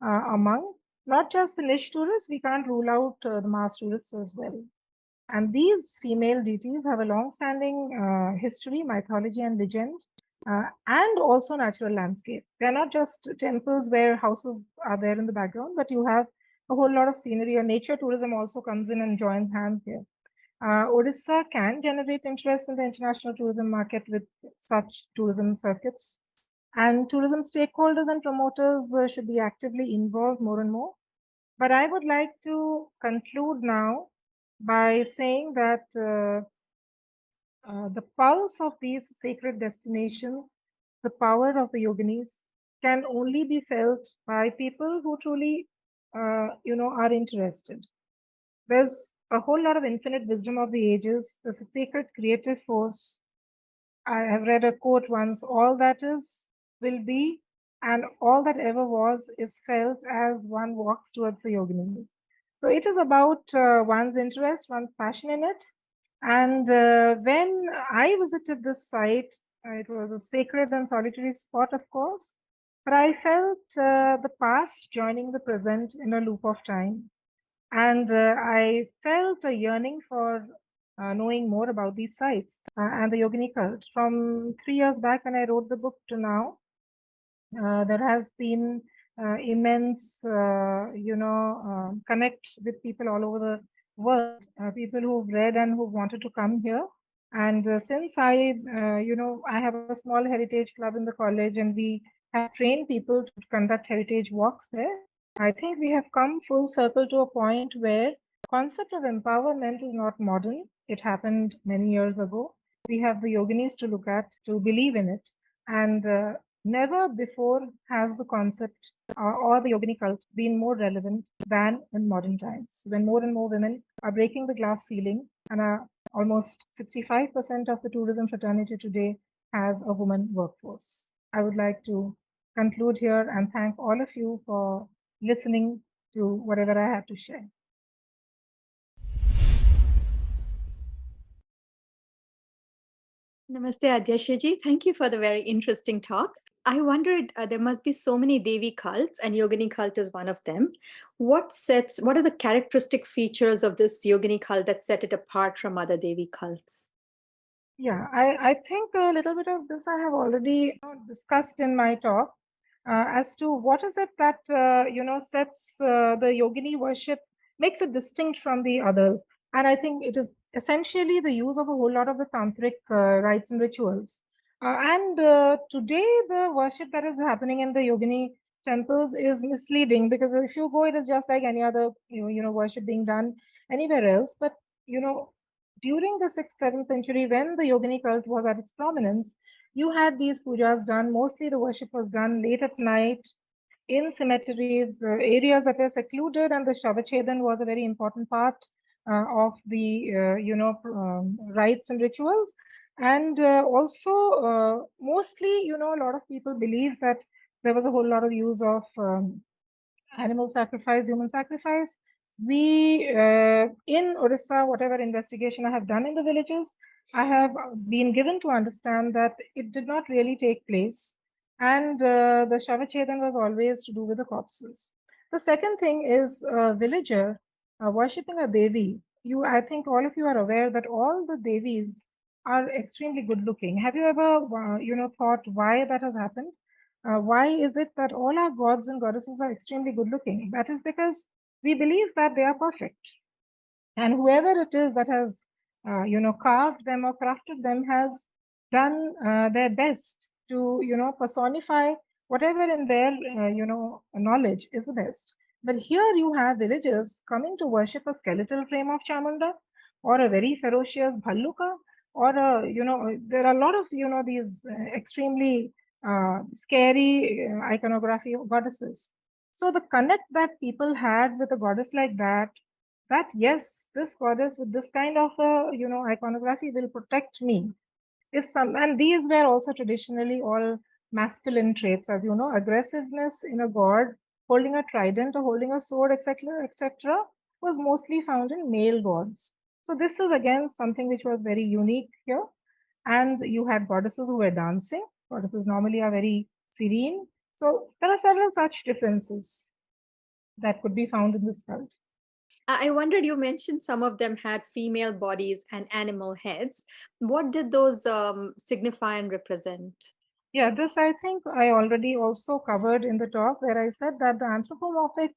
among not just the niche tourists, we can't rule out the mass tourists as well. And these female deities have a long-standing history, mythology, and legend, and also natural landscape. They're not just temples where houses are there in the background, but you have a whole lot of scenery. And nature tourism also comes in and joins hands here. Odisha can generate interest in the international tourism market with such tourism circuits. And tourism stakeholders and promoters should be actively involved more and more. But I would like to conclude now by saying that the pulse of these sacred destinations, the power of the yoginis, can only be felt by people who truly, are interested. There's a whole lot of infinite wisdom of the ages. There's a sacred creative force. I have read a quote once: all that is will be, and all that ever was is felt as one walks towards the yoginis. So it is about one's interest, one's passion in it. And when I visited this site, it was a sacred and solitary spot, of course, but I felt the past joining the present in a loop of time. And I felt a yearning for knowing more about these sites and the Yogini cult. From 3 years back when I wrote the book to now, there has been immense, connect with people all over the world, people who've read and who wanted to come here. And since I have a small heritage club in the college, and we have trained people to conduct heritage walks there. I think we have come full circle to a point where concept of empowerment is not modern. It happened many years ago. We have the yoginis to look at, to believe in it. And never before has the concept or the yogini cult been more relevant than in modern times, when more and more women are breaking the glass ceiling, and almost 65% of the tourism fraternity today has a woman workforce. I would like to conclude here and thank all of you for listening to whatever I had to share. Namaste, Adyashaji. Thank you for the very interesting talk. I wondered, there must be so many Devi cults, and Yogini cult is one of them. What are the characteristic features of this Yogini cult that set it apart from other Devi cults? Yeah, I think a little bit of this I have already discussed in my talk as to what is it that, sets the yogini worship, makes it distinct from the others. And I think it is essentially the use of a whole lot of the tantric rites and rituals. And today, the worship that is happening in the yogini temples is misleading, because if you go, it is just like any other, worship being done anywhere else. But, during the 6th, 7th century, when the Yogini cult was at its prominence, you had these pujas done. Mostly the worship was done late at night in cemeteries, areas that were secluded, and the Shavachedan was a very important part of the, rites and rituals. And also, mostly, a lot of people believe that there was a whole lot of use of animal sacrifice, human sacrifice. We, in Orissa, whatever investigation I have done in the villages, I have been given to understand that it did not really take place. And the Shavachedan was always to do with the corpses. The second thing is a villager worshipping a Devi. I think all of you are aware that all the Devis are extremely good looking. Have you ever, thought why that has happened? Why is it that all our gods and goddesses are extremely good looking? That is because we believe that they are perfect. And whoever it is that has, carved them or crafted them has done their best to, personify whatever in their, knowledge is the best. But here you have villagers coming to worship a skeletal frame of Chamunda or a very ferocious Bhalluka or, there are a lot of, these extremely scary iconography of goddesses. So the connect that people had with a goddess like that yes, this goddess with this kind of iconography will protect me is some, and these were also traditionally all masculine traits, as you know, aggressiveness in a god, holding a trident or holding a sword, etc., was mostly found in male gods. So this is again something which was very unique here. And you had goddesses who were dancing. Goddesses normally are very serene. So there are several such differences that could be found in this cult. I wondered, you mentioned some of them had female bodies and animal heads. What did those signify and represent? Yeah, this I think I already also covered in the talk where I said that the anthropomorphic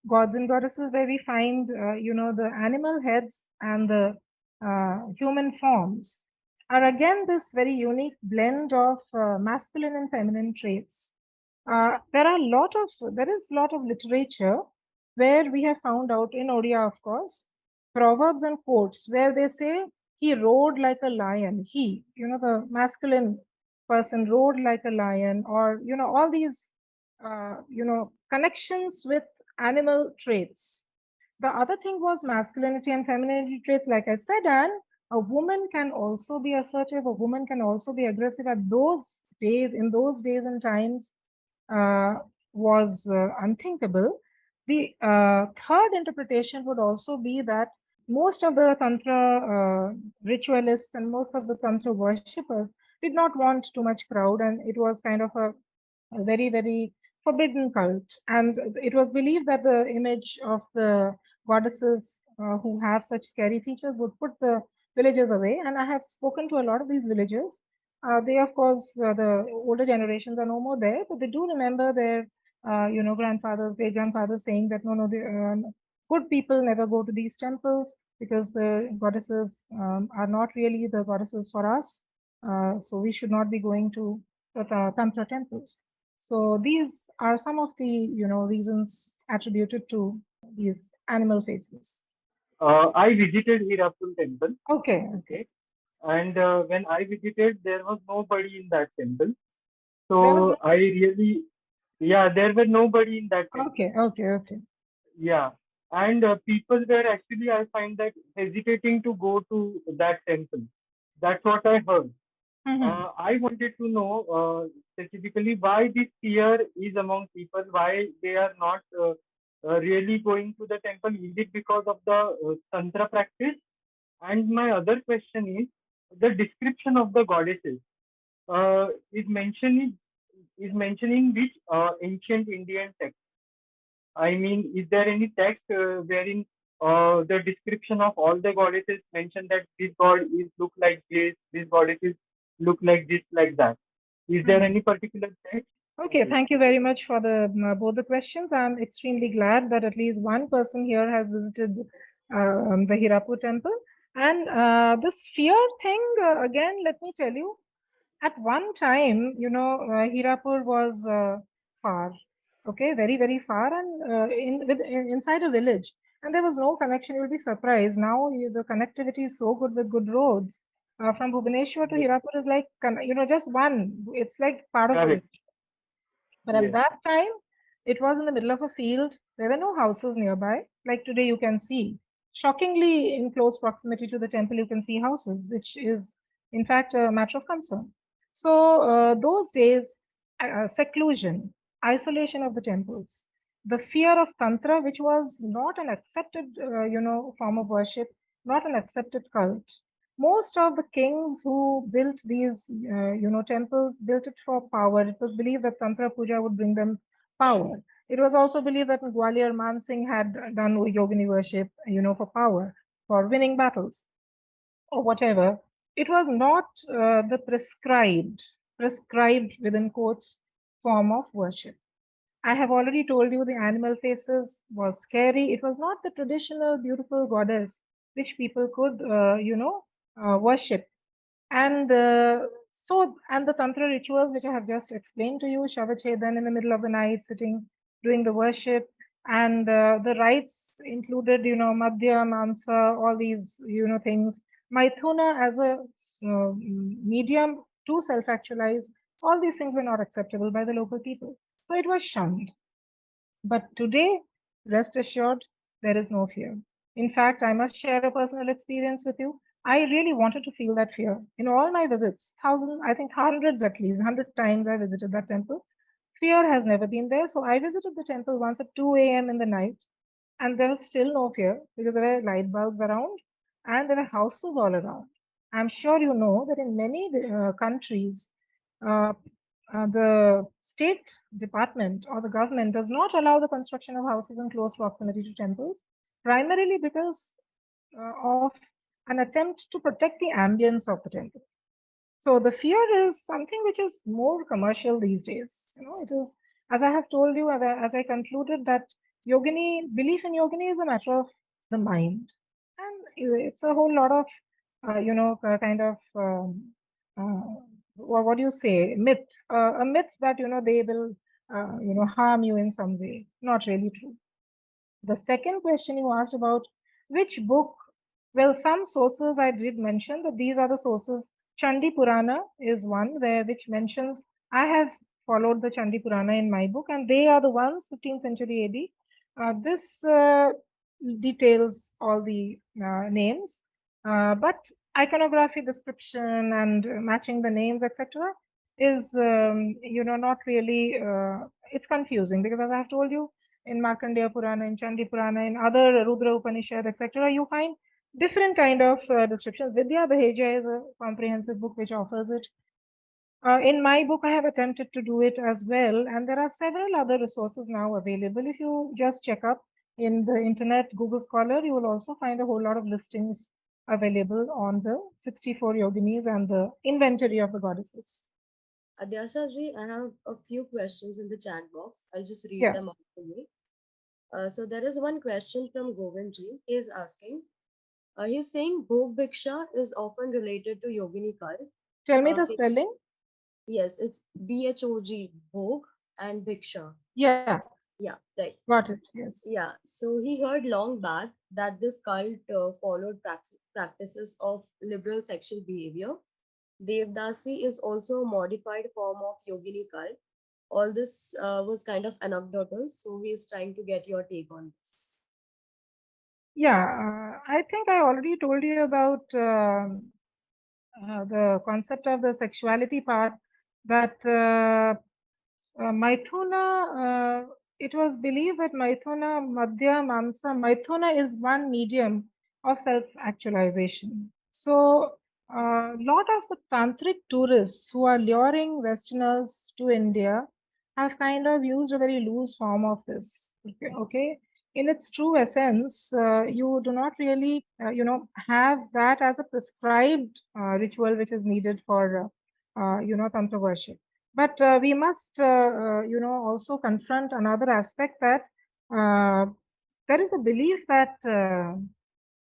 gods and goddesses where we find, the animal heads and the human forms are again this very unique blend of masculine and feminine traits. There is a lot of literature where we have found out in Odia, of course, proverbs and quotes where they say he rode like a lion. He, the masculine person rode like a lion, or all these, connections with animal traits. The other thing was masculinity and femininity traits, like I said, and a woman can also be assertive. A woman can also be aggressive. At those days, in those days and times, was unthinkable. The third interpretation would also be that most of the Tantra ritualists and most of the Tantra worshippers did not want too much crowd, and it was kind of a very, very forbidden cult. And it was believed that the image of the goddesses who have such scary features would put the villagers away. And I have spoken to a lot of these villagers. They, of course, the older generations are no more there, but they do remember their, grandfathers, great grandfathers saying that no, the good people never go to these temples because the goddesses are not really the goddesses for us. So we should not be going to the Tantra temples. So these are some of the reasons attributed to these animal faces. I visited Hirapur temple. Okay. Okay. And when I visited, there was nobody in that temple. So I really, yeah, there were nobody in that temple. Okay. Yeah. And people were actually, I find that hesitating to go to that temple. That's what I heard. I wanted to know specifically why this fear is among people, why they are not really going to the temple. Is it because of the Tantra practice? And my other question is the description of the goddesses is mentioning which ancient Indian text? I mean, is there any text wherein the description of all the goddesses mention that this god is look like this goddess is look like this, like that? Is there any particular text? Okay, thank you very much for the both the questions. I'm extremely glad that at least one person here has visited the Hirapur temple. And this fear thing, again, let me tell you, at one time, Hirapur was far, okay, very, very far, and inside a village, and there was no connection. You'll be surprised. Now the connectivity is so good with good roads. From Bhubaneswar to Hirapur is like, just one. It's like part of it. But at that time, it was in the middle of a field. There were no houses nearby. Like today, you can see. Shockingly, in close proximity to the temple, you can see houses, which is, in fact, a matter of concern. So, those days, seclusion, isolation of the temples, the fear of Tantra, which was not an accepted, form of worship, not an accepted cult. Most of the kings who built these, temples built it for power. It was believed that Tantra Puja would bring them power. It was also believed that in Gwalior, Man Singh had done yogini worship, for power, for winning battles or whatever. It was not the prescribed within quotes, form of worship. I have already told you the animal faces was scary. It was not the traditional beautiful goddess which people could, worship. And and the Tantra rituals, which I have just explained to you, Shavachedan in the middle of the night, sitting, doing the worship, and the rites included, Madhya, Mansa, all these, things. Maithuna as a medium to self-actualize, all these things were not acceptable by the local people. So it was shunned. But today, rest assured, there is no fear. In fact, I must share a personal experience with you. I really wanted to feel that fear. In all my visits, thousands, I think hundreds at least, 100 times I visited that temple. Fear has never been there. So I visited the temple once at 2 a.m. in the night, and there was still no fear because there were light bulbs around and there were houses all around. I'm sure you know that in many countries, uh, the state department or the government does not allow the construction of houses in close proximity to temples, primarily because of an attempt to protect the ambience of the temple. So the fear is something which is more commercial these days. It is, as I have told you, as I concluded, that belief in yogini is a matter of the mind, and it's a whole lot of, kind of, what do you say, myth, a myth that they will, harm you in some way. Not really true. The second question you asked about which book, well, some sources I did mention that these are the sources. Chandi Purana is one which mentions, I have followed the Chandi Purana in my book, and they are the ones, 15th century AD. This details all the names, but iconography, description, and matching the names, etc., is, not really, it's confusing because, as I have told you, in Markandeya Purana, in Chandi Purana, in other Rudra Upanishad, etc., you find different kind of descriptions. Vidya Bheja is a comprehensive book which offers it. In my book, I have attempted to do it as well, and there are several other resources now available. If you just check up in the internet, Google Scholar, you will also find a whole lot of listings available on the 64 yoginis and the inventory of the goddesses. Adyasha ji, I have a few questions in the chat box. I'll just read Yeah. them out for you. So there is one question from Govind ji. He is asking, he's saying Bhog Bhiksha is often related to Yogini cult. Tell me the spelling. Yes, it's BHOG, Bhog, and Bhiksha. Yeah. Yeah, right. Got it. Yes. Yeah, so he heard long back that this cult followed practices of liberal sexual behavior. Devdasi is also a modified form of Yogini cult. All this was kind of anecdotal, so he is trying to get your take on this. Yeah, I think I already told you about the concept of the sexuality part, that Maithuna, it was believed that Maithuna, Madhya, Mamsa, Maithuna is one medium of self-actualization. So a lot of the tantric tourists who are luring Westerners to India have kind of used a very loose form of this. Okay. In its true essence, you do not really, have that as a prescribed ritual which is needed for, Tantra worship. But we must, also confront another aspect, that there is a belief that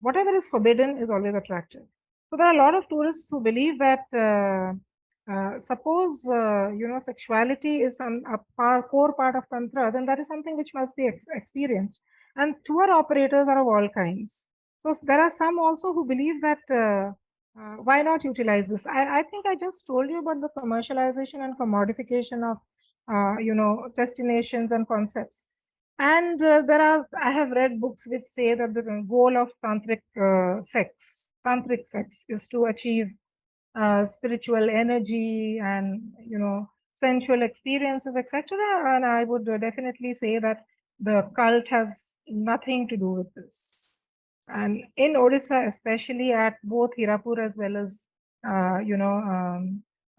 whatever is forbidden is always attractive. So there are a lot of tourists who believe that suppose, sexuality is a core part of Tantra, then that is something which must be experienced. And tour operators are of all kinds. So there are some also who believe that why not utilize this? I think I just told you about the commercialization and commodification of, destinations and concepts. And I have read books which say that the goal of tantric sex is to achieve spiritual energy and, sensual experiences, etc. And I would definitely say that The cult has nothing to do with this. And in Odisha, especially at both Hirapur as well as,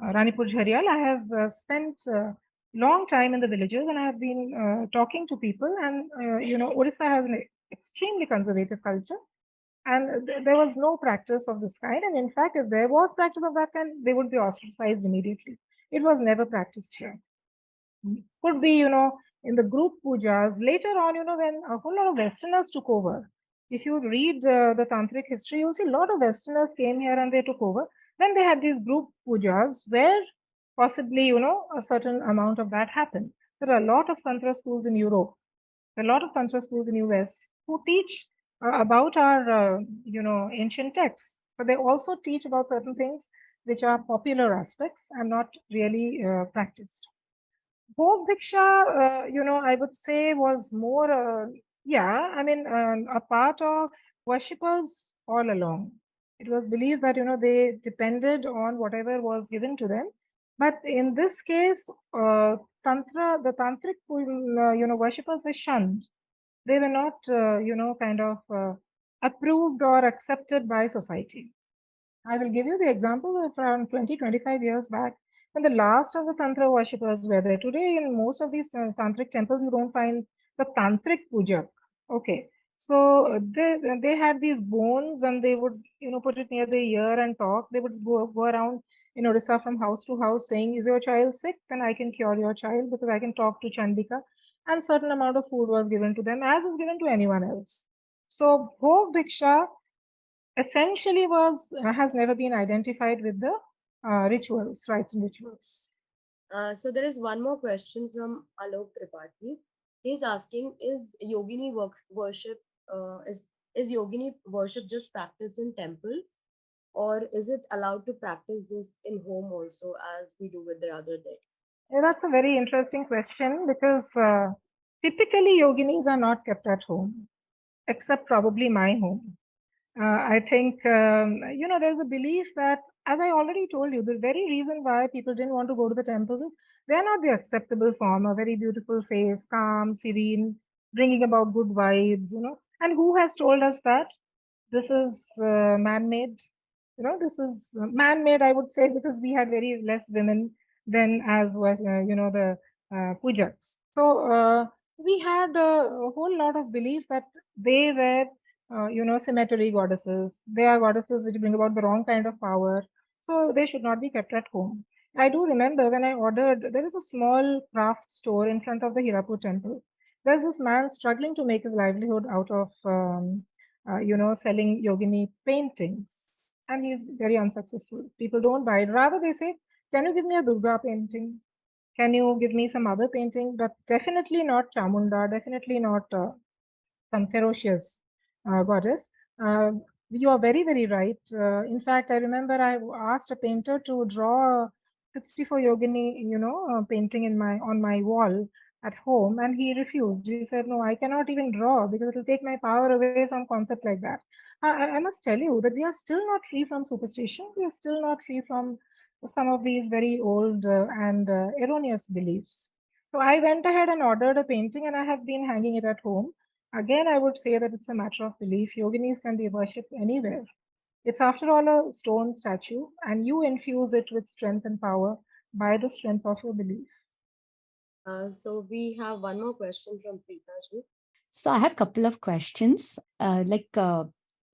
Ranipur Jharial, I have spent long time in the villages, and I have been talking to people, and, Odisha has an extremely conservative culture. And there was no practice of this kind. And in fact, if there was practice of that kind, they would be ostracized immediately. It was never practiced here. Could be, in the group pujas. Later on, when a whole lot of Westerners took over, if you read the tantric history, you'll see a lot of Westerners came here and they took over. Then they had these group pujas where possibly, a certain amount of that happened. There are a lot of tantra schools in Europe, a lot of tantra schools in US who teach about our, ancient texts, but they also teach about certain things which are popular aspects and not really practiced. Bhog Diksha, I would say was more, a part of worshippers all along. It was believed that, they depended on whatever was given to them. But in this case, the tantric, worshippers were shunned. They were not, approved or accepted by society. I will give you the example of around 20-25 years back, when the last of the Tantra worshippers were there. Today, in most of these Tantric temples, you don't find the Tantric puja. Okay. So they had these bones, and they would, put it near the ear and talk. They would go around in Odisha from house to house saying, is your child sick? Then I can cure your child because I can talk to Chandika. And certain amount of food was given to them, as is given to anyone else. So Bhog Diksha essentially has never been identified with the rituals, rites and rituals. So there is one more question from Alok Tripathi. He's asking: Is yogini worship is yogini worship just practiced in temple, or is it allowed to practice this in home also, as we do with the other day? Yeah, that's a very interesting question, because typically yoginis are not kept at home, except probably my home. I think, there's a belief that, as I already told you, the very reason why people didn't want to go to the temples is they're not the acceptable form, a very beautiful face, calm, serene, bringing about good vibes, And who has told us that this is man-made? This is man-made, I would say, because we had very less women than as was, the pujaks. So we had a whole lot of belief that they were cemetery goddesses. They are goddesses which bring about the wrong kind of power. So they should not be kept at home. I do remember when I ordered, there is a small craft store in front of the Hirapur temple. There's this man struggling to make his livelihood out of, selling yogini paintings. And he's very unsuccessful. People don't buy it. Rather, they say, can you give me a Durga painting? Can you give me some other painting? But definitely not Chamunda, definitely not some ferocious goddess. You are very, very right. In fact, I remember I asked a painter to draw a 64 yogini, painting on my wall at home, and he refused. He said, no, I cannot even draw because it will take my power away, some concept like that. I must tell you that we are still not free from superstition. We are still not free from some of these very old and erroneous beliefs. So I went ahead and ordered a painting, and I have been hanging it at home. Again, I would say that it's a matter of belief. Yoginis can be worshipped anywhere. It's, after all, a stone statue, and you infuse it with strength and power by the strength of your belief. So we have one more question from Preeta ji. So I have a couple of questions.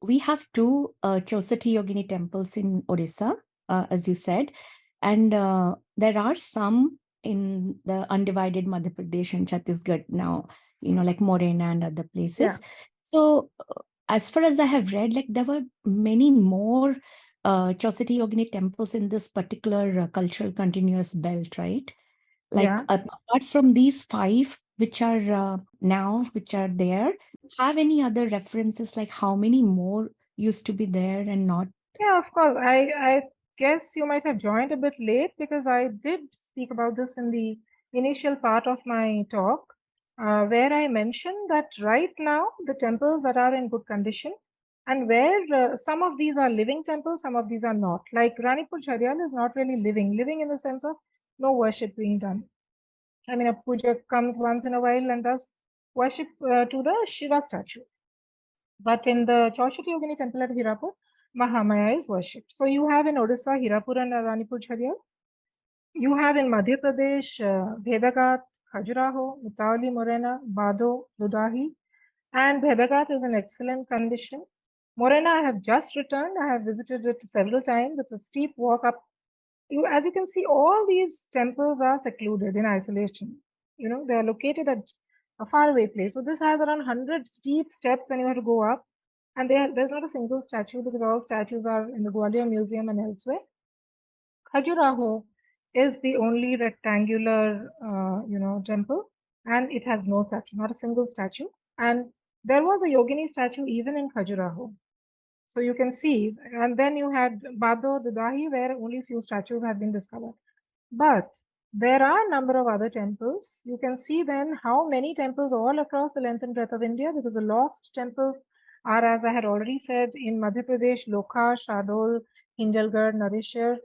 We have two Chosati Yogini temples in Odisha, as you said, and there are some in the undivided Madhya Pradesh and Chhattisgarh now, like Morena and other places. Yeah. So as far as I have read, like there were many more Chosati Yogini temples in this particular cultural continuous belt, right? Like apart from these 5 which are which are there, have any other references, like how many more used to be there and not? Yeah, of course. I guess you might have joined a bit late, because I did speak about this in the initial part of my talk, where I mentioned that right now the temples that are in good condition, and where some of these are living temples, some of these are not. Like Ranipur Jharial is not really living in the sense of no worship being done. I mean, a puja comes once in a while and does worship to the Shiva statue. But in the Chaushati Yogini temple at Hirapur, Mahamaya is worshipped. So you have in Odisha, Hirapur and Ranipur Jhariyal. You have in Madhya Pradesh, Bhedagat, Khajuraho, Mutauli Morena, Bado, Dudahi. And Bhedagat is in excellent condition. Morena, I have just returned. I have visited it several times. It's a steep walk up. As you can see, all these temples are secluded in isolation. They are located at a faraway place. So this has around 100 steep steps and you have to go up. And there's not a single statue because all statues are in the Gwalior Museum and elsewhere. Khajuraho is the only rectangular, temple, and it has no statue, not a single statue. And there was a Yogini statue even in Khajuraho. So you can see, and then you had Bado, Dudahi, where only few statues have been discovered. But there are a number of other temples. You can see then how many temples all across the length and breadth of India, because the lost temples are, as I had already said, in Madhya Pradesh, Lokha, Shadol, Hinjalgarh, Narishar.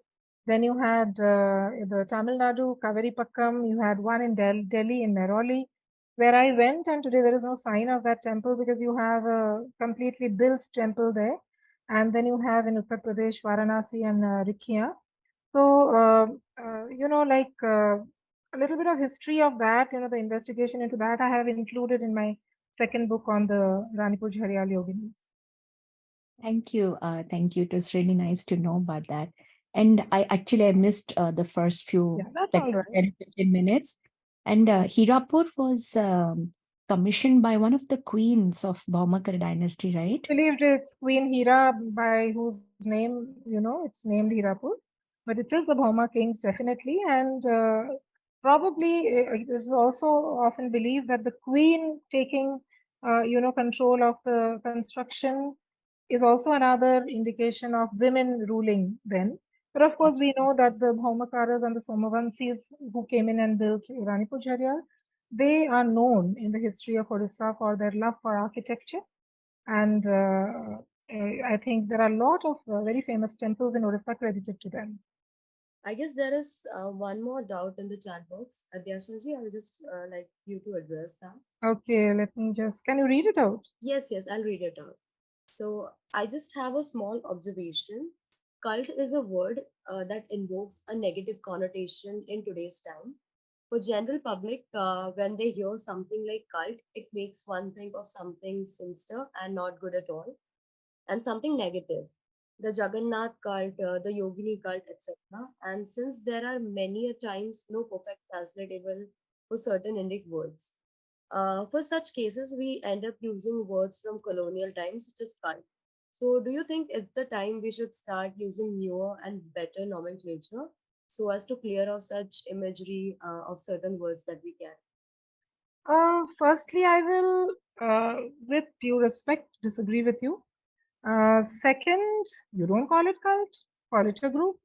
Then you had the Tamil Nadu, Kaveripakkam. You had one in Delhi, in Mehrauli, where I went, and today there is no sign of that temple because you have a completely built temple there. And then you have in Uttar Pradesh, Varanasi and Rikhia. So, a little bit of history of that, the investigation into that I have included in my second book on the Ranipur Jhariyal Yoginis. Thank you. Thank you. It was really nice to know about that. And I missed the first few that's all right. 10, 15 minutes. And Hirapur was commissioned by one of the queens of Bhaumakara dynasty, right? I believe it's Queen Hira, by whose name, it's named Hirapur. But it is the Bhauma kings, definitely. And probably it is also often believed that the queen taking, control of the construction is also another indication of women ruling then. But of course, we know that the Bhaumakaras and the Somavansis who came in and built Ranipur Jhariyal, they are known in the history of Odisha for their love for architecture. And I think there are a lot of very famous temples in Odisha credited to them. I guess there is one more doubt in the chat box. Adyashaji, I'll just like you to address that. Okay, can you read it out? Yes, I'll read it out. So I just have a small observation. Cult is a word that invokes a negative connotation in today's time. For general public, when they hear something like cult, it makes one think of something sinister and not good at all, and something negative. The Jagannath cult, the Yogini cult, etc. And since there are many a times no perfect translatable for certain Indic words, for such cases, we end up using words from colonial times, such as cult. So, do you think it's the time we should start using newer and better nomenclature so as to clear off such imagery of certain words that we can? Firstly, I will, with due respect, disagree with you. Second, you don't call it cult, call it a group.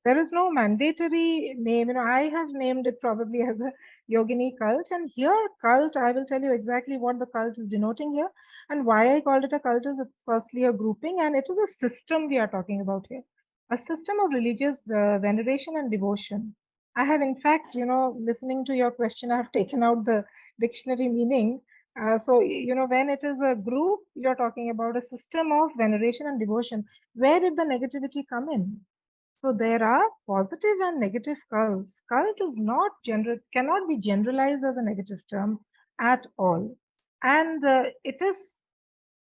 There is no mandatory name. I have named it probably as a Yogini cult. And here, cult, I will tell you exactly what the cult is denoting here. And why I called it a cult is it's firstly a grouping, and it is a system we are talking about here. A system of religious veneration and devotion. I have, in fact, listening to your question, I have taken out the dictionary meaning. So, when it is a group, you're talking about a system of veneration and devotion. Where did the negativity come in? So there are positive and negative cults. Cult is not cannot be generalized as a negative term at all. And it is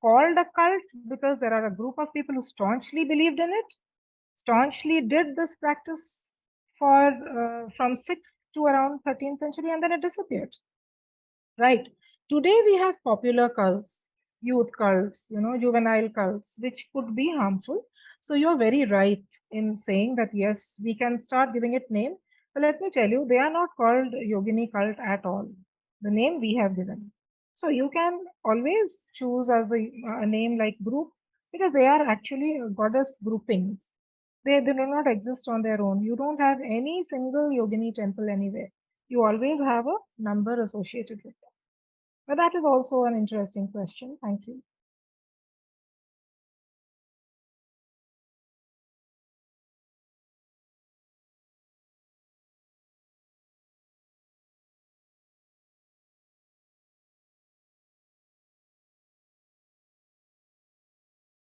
called a cult because there are a group of people who staunchly believed in it, staunchly did this practice for from 6th to around 13th century, and then it disappeared. Right. Today we have popular cults, youth cults, juvenile cults, which could be harmful. So you're very right in saying that, yes, we can start giving it name. But let me tell you, they are not called Yogini cult at all. The name we have given. So you can always choose as a name like group because they are actually goddess groupings. They do not exist on their own. You don't have any single Yogini temple anywhere. You always have a number associated with them. But that is also an interesting question. Thank you.